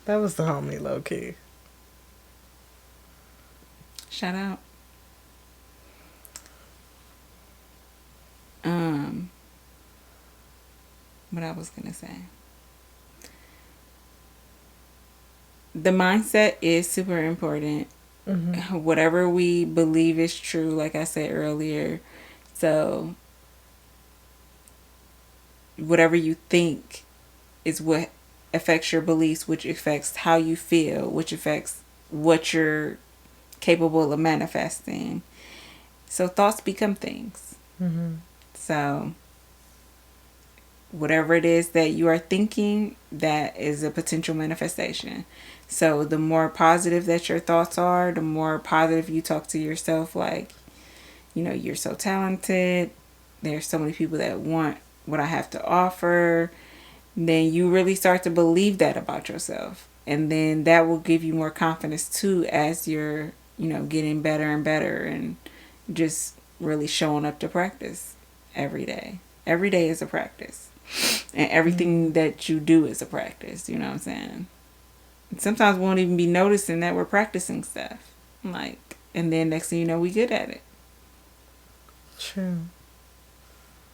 that was the homie, low key. Shout out. What I was gonna say. The mindset is super important. Mm-hmm. Whatever we believe is true, like I said earlier. So whatever you think is what affects your beliefs, which affects how you feel, which affects what you're capable of manifesting. So thoughts become things. Mm-hmm. So whatever it is that you are thinking, that is a potential manifestation. So the more positive that your thoughts are, the more positive you talk to yourself, like, you know, you're so talented, there's so many people that want what I have to offer, then you really start to believe that about yourself. And then that will give you more confidence too, as you're, you know, getting better and better and just really showing up to practice every day. Every day is a practice. And everything that you do is a practice, you know what I'm saying? And sometimes we won't even be noticing that we're practicing stuff. Like, and then next thing you know, we good at it. True.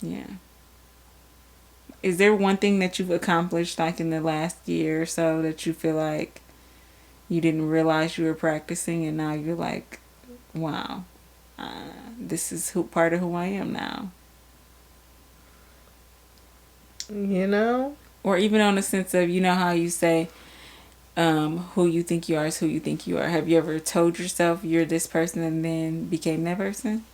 Yeah. Is there one thing that you've accomplished, like in the last year or so, that you feel like you didn't realize you were practicing, and now you're like, wow, this is part of who I am now? You know? Or even on the sense of, you know how you say, who you think you are is who you think you are. Have you ever told yourself you're this person and then became that person?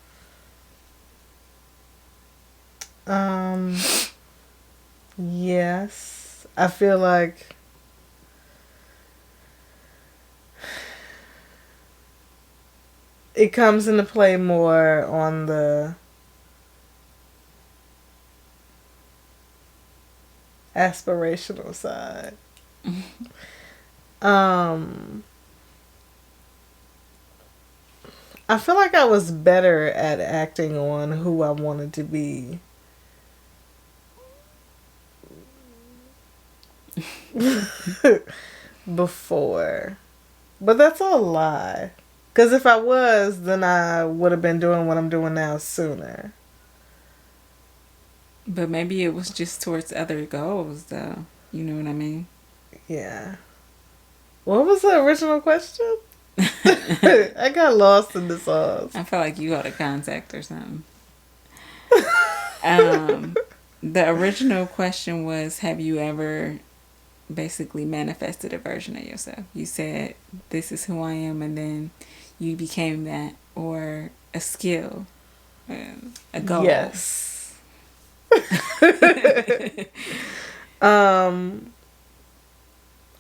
Yes. I feel like it comes into play more on the aspirational side. I feel like I was better at acting on who I wanted to be. Before. But that's a lie. Because if I was, then I would have been doing what I'm doing now sooner. But maybe it was just towards other goals, though. You know what I mean? Yeah. What was the original question? I got lost in the sauce. I feel like you got a contact or something. The original question was, have you ever basically manifested a version of yourself? You said, this is who I am, and then you became that, or a skill, a goal. Yes. I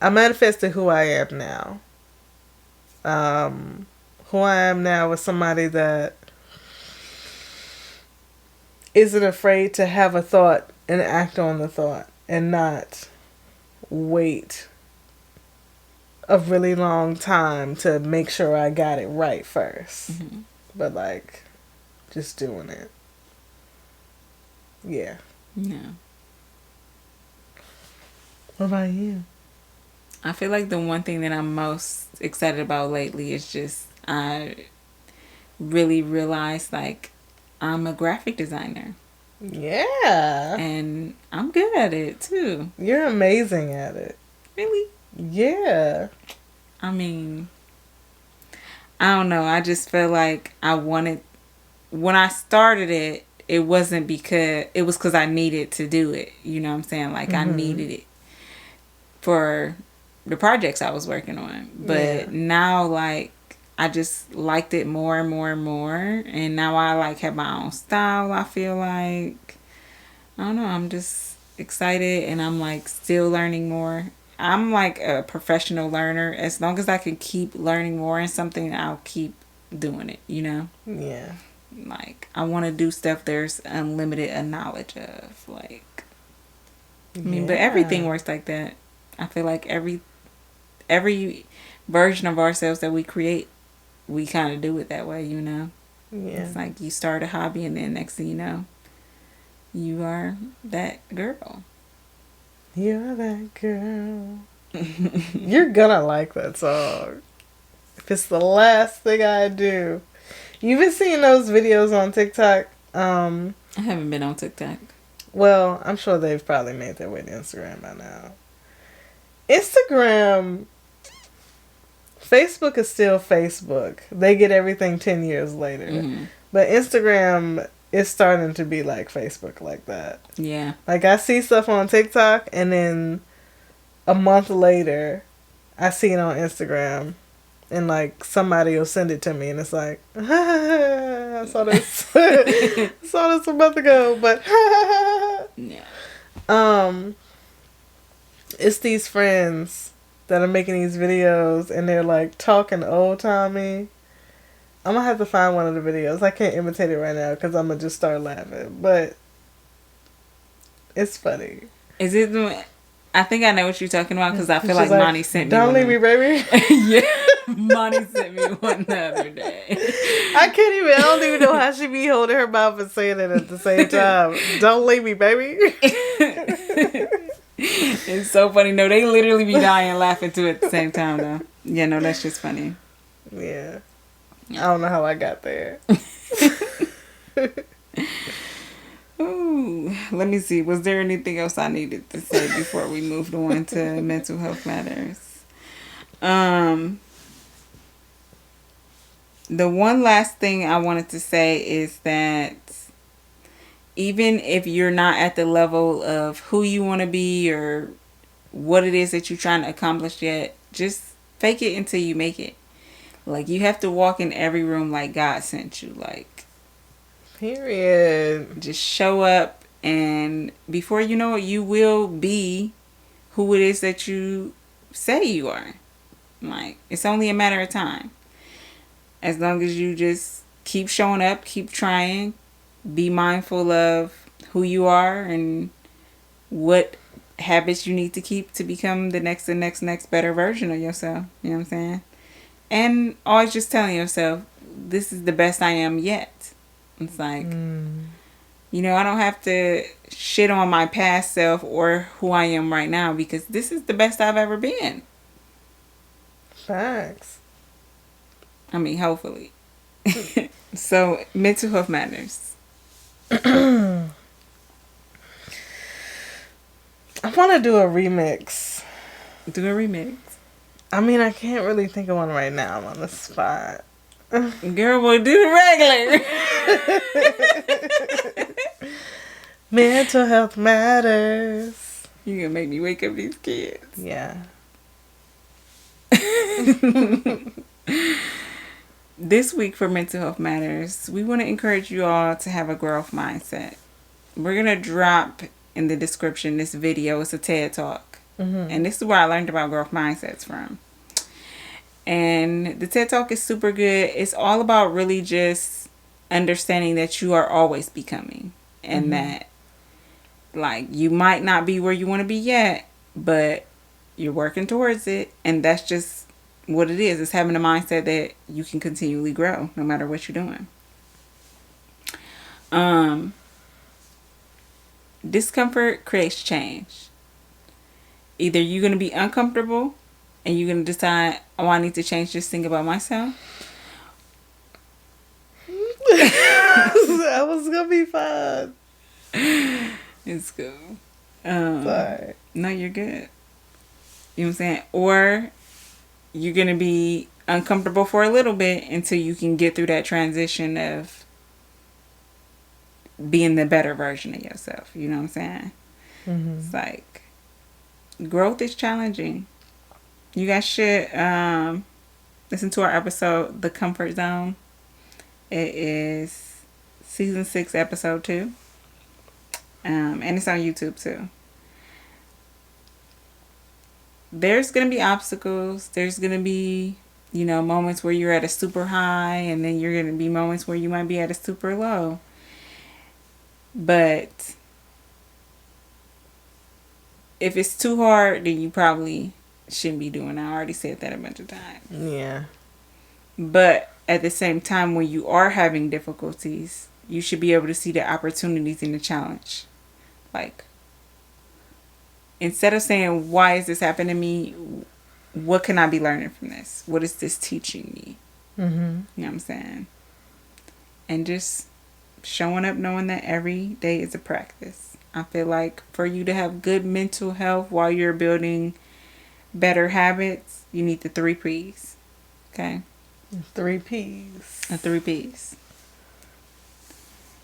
manifested who I am now. Who I am now is somebody that isn't afraid to have a thought and act on the thought and not wait a really long time to make sure I got it right first. Mm-hmm. But like, just doing it. Yeah. No. What about you? I feel like the one thing that I'm most excited about lately is just I really realized like I'm a graphic designer. Yeah. And I'm good at it too. You're amazing at it. Really? Yeah. I mean, I don't know. I just feel like I wanted, when I started it, it wasn't because, it was because I needed to do it. You know what I'm saying? Like I needed it for the projects I was working on. But now like I just liked it more and more and more. And now I like have my own style. I feel like, I don't know. I'm just excited and I'm like still learning more. I'm like a professional learner. As long as I can keep learning more in something, I'll keep doing it, you know? Yeah. Like, I want to do stuff there's unlimited knowledge of. Like, I mean, but everything works like that. I feel like every version of ourselves that we create, we kind of do it that way, you know? Yeah. It's like you start a hobby and then next thing you know, you are that girl. You're that girl. You're gonna like that song. If it's the last thing I do. You've been seeing those videos on TikTok? I haven't been on TikTok. Well, I'm sure they've probably made their way to Instagram by now. Instagram, Facebook is still Facebook. They get everything 10 years later. Mm-hmm. But Instagram is starting to be like Facebook like that. Yeah. Like I see stuff on TikTok and then a month later I see it on Instagram and like somebody will send it to me and it's like I saw this saw this a month ago, but yeah. It's these friends that are making these videos and they're like talking old timey. I'm gonna have to find one of the videos. I can't imitate it right now because I'm gonna just start laughing, but it's funny. Is it the? I think I know what you're talking about because I feel like She's Monty sent me. Don't leave me, baby. Yeah, Monty sent me one the other day. I don't even know how she be holding her mouth and saying it at the same time. Don't leave me, baby. It's so funny. No, they literally be dying laughing too at the same time though. Yeah, no, that's just funny. Yeah. I don't know how I got there. Ooh, let me see. Was there anything else I needed to say before we moved on to mental health matters? The one last thing I wanted to say is that even if you're not at the level of who you want to be or what it is that you're trying to accomplish yet, just fake it until you make it. Like, you have to walk in every room like God sent you. Like, period. Just show up, and before you know it, you will be who it is that you say you are. Like, it's only a matter of time. As long as you just keep showing up, keep trying, be mindful of who you are and what habits you need to keep to become the next better version of yourself. You know what I'm saying? And always just telling yourself, this is the best I am yet. It's like, you know, I don't have to shit on my past self or who I am right now because this is the best I've ever been. Facts. I mean, hopefully. So, mental health matters. I want to do a remix. Do a remix. I mean, I can't really think of one right now. I'm on the spot. Girl, we'll do the regular. Mental health matters. You gonna make me wake up these kids. Yeah. This week for Mental Health Matters, we want to encourage you all to have a growth mindset. We're going to drop in the description this video. It's a TED Talk. And this is where I learned about growth mindsets from. And the TED Talk is super good. It's all about really just understanding that you are always becoming. And that, like, you might not be where you want to be yet, but you're working towards it. And that's just what it is. It's having a mindset that you can continually grow no matter what you're doing. Discomfort creates change. Either you're going to be uncomfortable and you're going to decide, oh, I need to change this thing about myself. That was going to be fun. It's cool. Sorry. No, you're good. You know what I'm saying? Or you're going to be uncomfortable for a little bit until you can get through that transition of being the better version of yourself. You know what I'm saying? It's like, growth is challenging. You guys should listen to our episode, The Comfort Zone. It is season 6, episode 2. And it's on YouTube too. There's going to be obstacles. There's going to be, moments where you're at a super high, and then you're going to be moments where you might be at a super low. But if it's too hard, then you probably shouldn't be doing it. I already said that a bunch of times. Yeah. But at the same time, when you are having difficulties, you should be able to see the opportunities in the challenge. Like, instead of saying, why is this happening to me? What can I be learning from this? What is this teaching me? You know what I'm saying? And just showing up knowing that every day is a practice. I feel like for you to have good mental health while you're building better habits, you need the 3 P's. Okay? 3 P's. The 3 P's.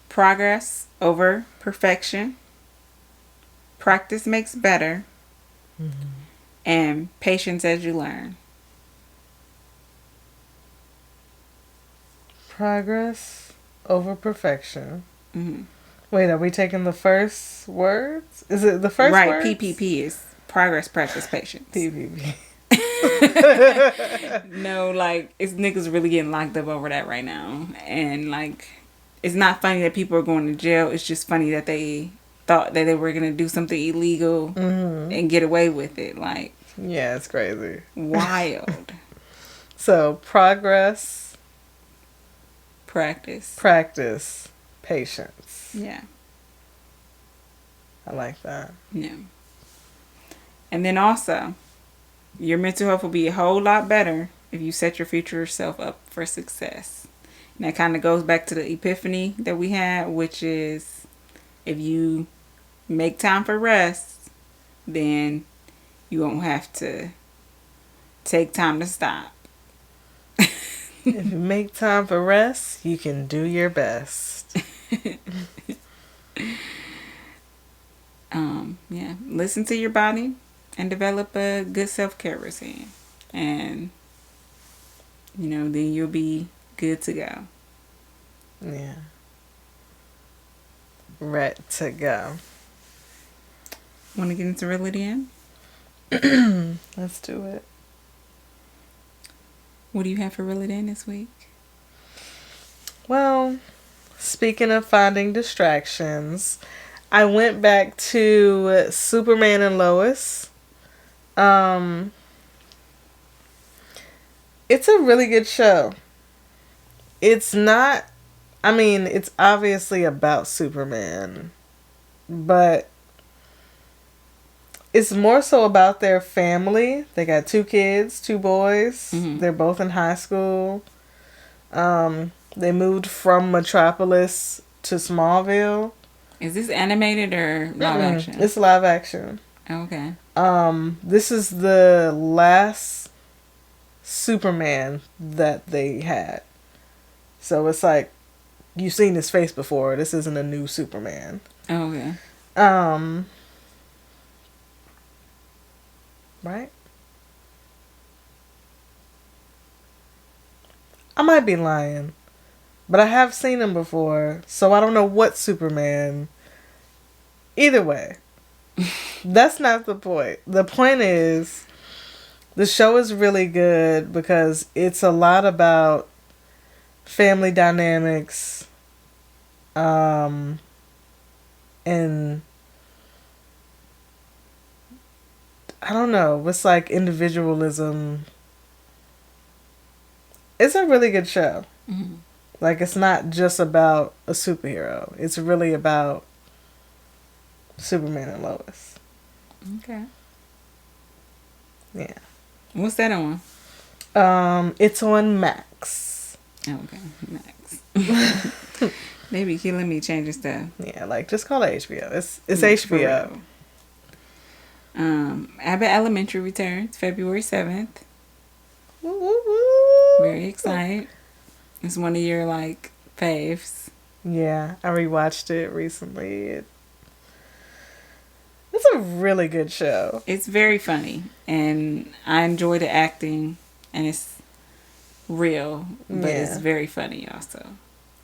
Progress over perfection. Practice makes better. And patience as you learn. Progress over perfection. Wait, are we taking the first words? Is it the first right, words? PPP is progress, practice, patience. PPP. No, like, it's niggas really getting locked up over that right now. And, like, it's not funny that people are going to jail. It's just funny that they thought that they were going to do something illegal and get away with it. Like, yeah, it's crazy. Wild. So, progress, practice, patience. Yeah. I like that. Yeah. And then also, your mental health will be a whole lot better if you set your future self up for success. And that kind of goes back to the epiphany that we had, which is, if you make time for rest, then you won't have to take time to stop. If you make time for rest, you can do your best. Yeah. Listen to your body and develop a good self-care routine. And, then you'll be good to go. Yeah. Right to go. Want to get into Reel It In? Let's do it. What do you have for Reel It In this week? Well, speaking of finding distractions, I went back to Superman and Lois. It's a really good show. It's not, it's obviously about Superman, but it's more so about their family. They got 2 kids, 2 boys. They're both in high school. They moved from Metropolis to Smallville. Is this animated or live action? It's live action. Okay. This is the last Superman that they had. So it's like you've seen his face before. This isn't a new Superman. Oh, okay. Right? I might be lying, but I have seen him before, so I don't know what Superman. Either way, that's not the point. The point is, the show is really good because it's a lot about family dynamics, and I don't know, it's like individualism. It's a really good show. Mm-hmm. Like, it's not just about a superhero. It's really about Superman and Lois. Okay. Yeah. What's that on? It's on Max. Oh, okay. Max. They be killing me changing stuff. Yeah, like, just call it HBO. It's Like, for HBO. real. Abbott Elementary returns February 7th. Woo, woo, woo. Very excited. It's one of your, like, faves. Yeah, I rewatched it recently. It's a really good show. It's very funny, and I enjoy the acting, and it's real, but it's Yeah. very funny also.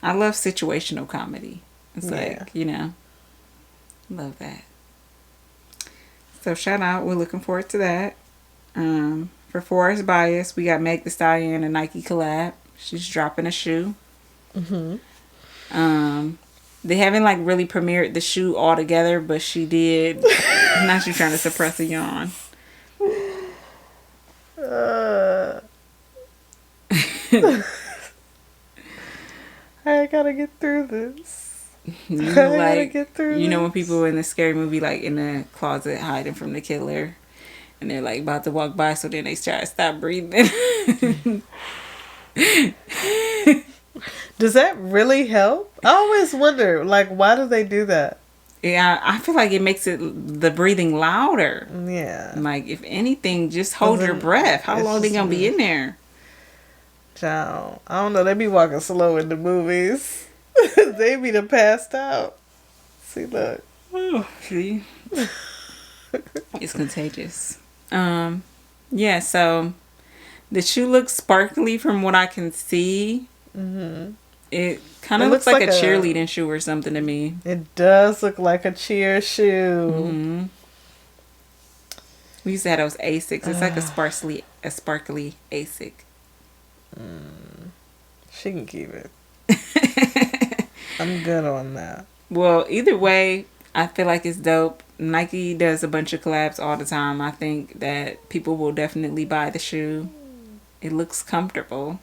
I love situational comedy. It's Yeah. like, you know, love that. So shout out, we're looking forward to that. For Forest Bias, we got Meg Thee Stallion and Nike collab. She's dropping a shoe. They haven't like really premiered the shoe all together, but she did. Now she's trying to suppress a yawn. I gotta get through this. You I know, gotta like, get through you know when this. people in the scary movie like in the closet hiding from the killer, and they're like about to walk by, so then they try to stop breathing. Does that really help? I always wonder, like, why do they do that? Yeah, I feel like it makes the breathing louder. Yeah. Like, if anything, just hold your Doesn't- breath. How it's long they just gonna be in there? Child, I don't know. They be walking slow in the movies. They be done passed out. See, look. See, it's contagious. Yeah. So the shoe looks sparkly from what I can see. Mm-hmm. It kind It of looks looks like a like a- cheerleading shoe or something to me. It does look like a cheer shoe. Hmm. We used to have those Asics. It's like a sparkly Asic. She can keep it. I'm good on that. Well, either way, I feel like it's dope. Nike does a bunch of collabs all the time. I think that people will definitely buy the shoe. It looks comfortable.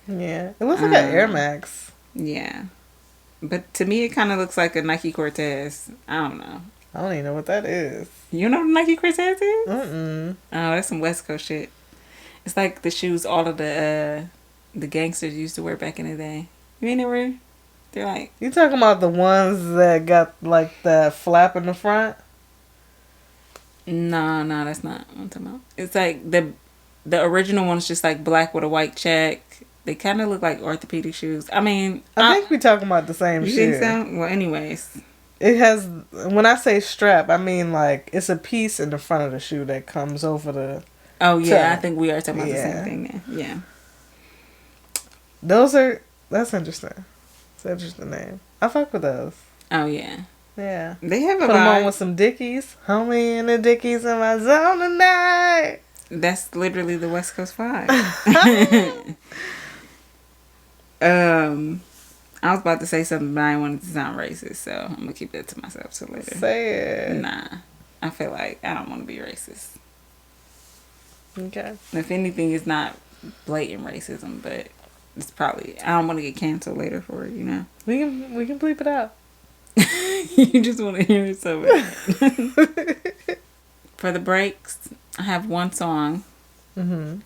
Yeah. It looks like an Air Max. Yeah. But to me, it kind of looks like a Nike Cortez. I don't know. I don't even know what that is. You know what a Nike Cortez is? Mm-mm. Oh, that's some West Coast shit. It's like the shoes all of the gangsters used to wear back in the day. You ain't never... They're like... You talking about the ones that got, like, the flap in the front? No, that's not what I'm talking about. It's like the original one's just like black with a white check. They kind of look like orthopedic shoes. I mean... I think we talking about the same You shoe. think so? Well, anyways... It has, when I say strap, I mean like it's a piece in the front of the shoe that comes over the. Oh yeah, toe. I think we are talking about the Yeah. same thing then. Yeah. That's interesting. It's an interesting name. I fuck with those. Oh yeah. Yeah. They have a Put them on vibe. with some Dickies. Homie in the Dickies in my zone tonight. That's literally the West Coast vibe. I was about to say something, but I didn't want it to sound racist, so I'm gonna keep that to myself till later. Say it. Nah, I feel like I don't want to be racist. Okay. If anything, it's not blatant racism, but it's probably I don't want to get canceled later for it. You know, We can bleep it out. you just want to hear it so bad. For the breaks, I have one song. Mm-hmm.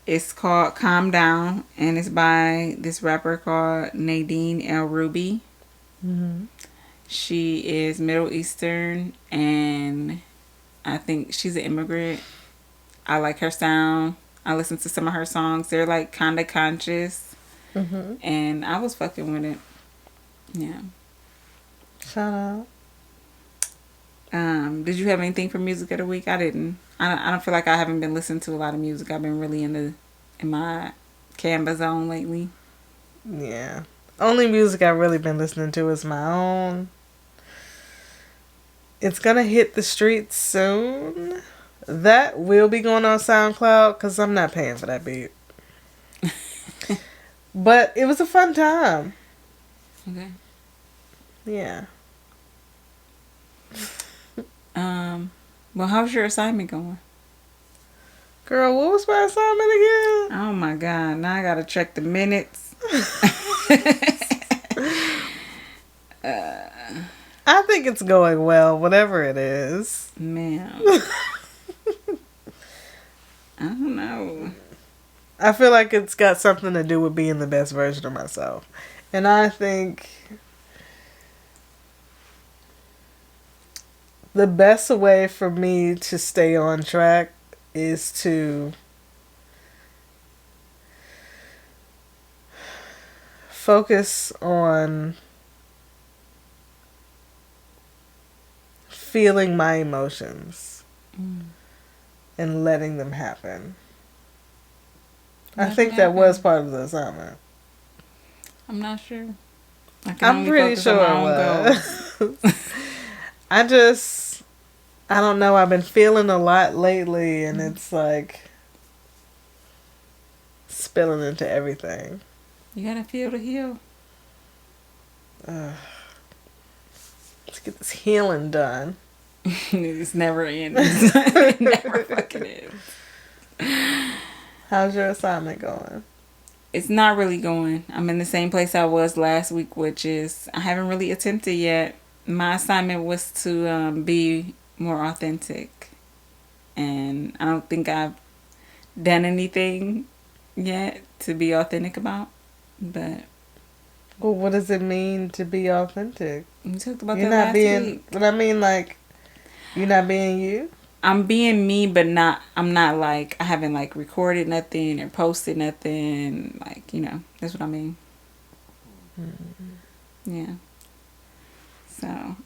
It's called Calm Down, and it's by this rapper called Nadine El Ruby. Mm-hmm. She is Middle Eastern, and I think she's an immigrant. I like her sound. I listened to some of her songs. They're like kind of conscious, and I was fucking with it. Yeah. Shout out. Did you have anything for music of the week? I didn't. I don't feel like I haven't been listening to a lot of music. I've been really in my Canva zone lately. Yeah. Only music I've really been listening to is my own. It's gonna hit the streets soon. That will be going on SoundCloud because I'm not paying for that beat. But it was a fun time. Okay. Yeah. Well, how's your assignment going? Girl, what was my assignment again? Oh my god! Now I gotta check the minutes. I think it's going well, whatever it is. Man, I don't know. I feel like it's got something to do with being the best version of myself. And I think the best way for me to stay on track is to focus on feeling my emotions and letting them happen. I think that was part of the assignment. I'm not sure. I'm pretty sure it was. I don't know. I've been feeling a lot lately, and it's like spilling into everything. You gotta feel to heal. Let's get this healing done. It's never ends. It never fucking ends. How's your assignment going? It's not really going. I'm in the same place I was last week, which is I haven't really attempted yet. My assignment was to be more authentic, and I don't think I've done anything yet to be authentic about. But Well, what does it mean to be authentic? we talked about You're that not last being. week. But I mean, like, you're not being you. I'm being me, but I'm not like, I haven't like recorded nothing or posted nothing. Like, that's what I mean. Yeah. So.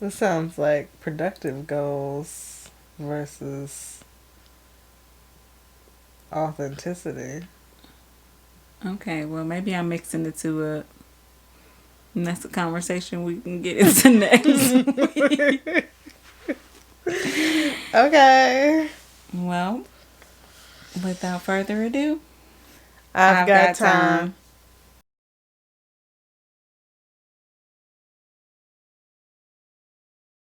This sounds like productive goals versus authenticity. Okay, well, maybe I'm mixing the two up. And that's a conversation we can get into next week. Okay. Well, without further ado, I've got time.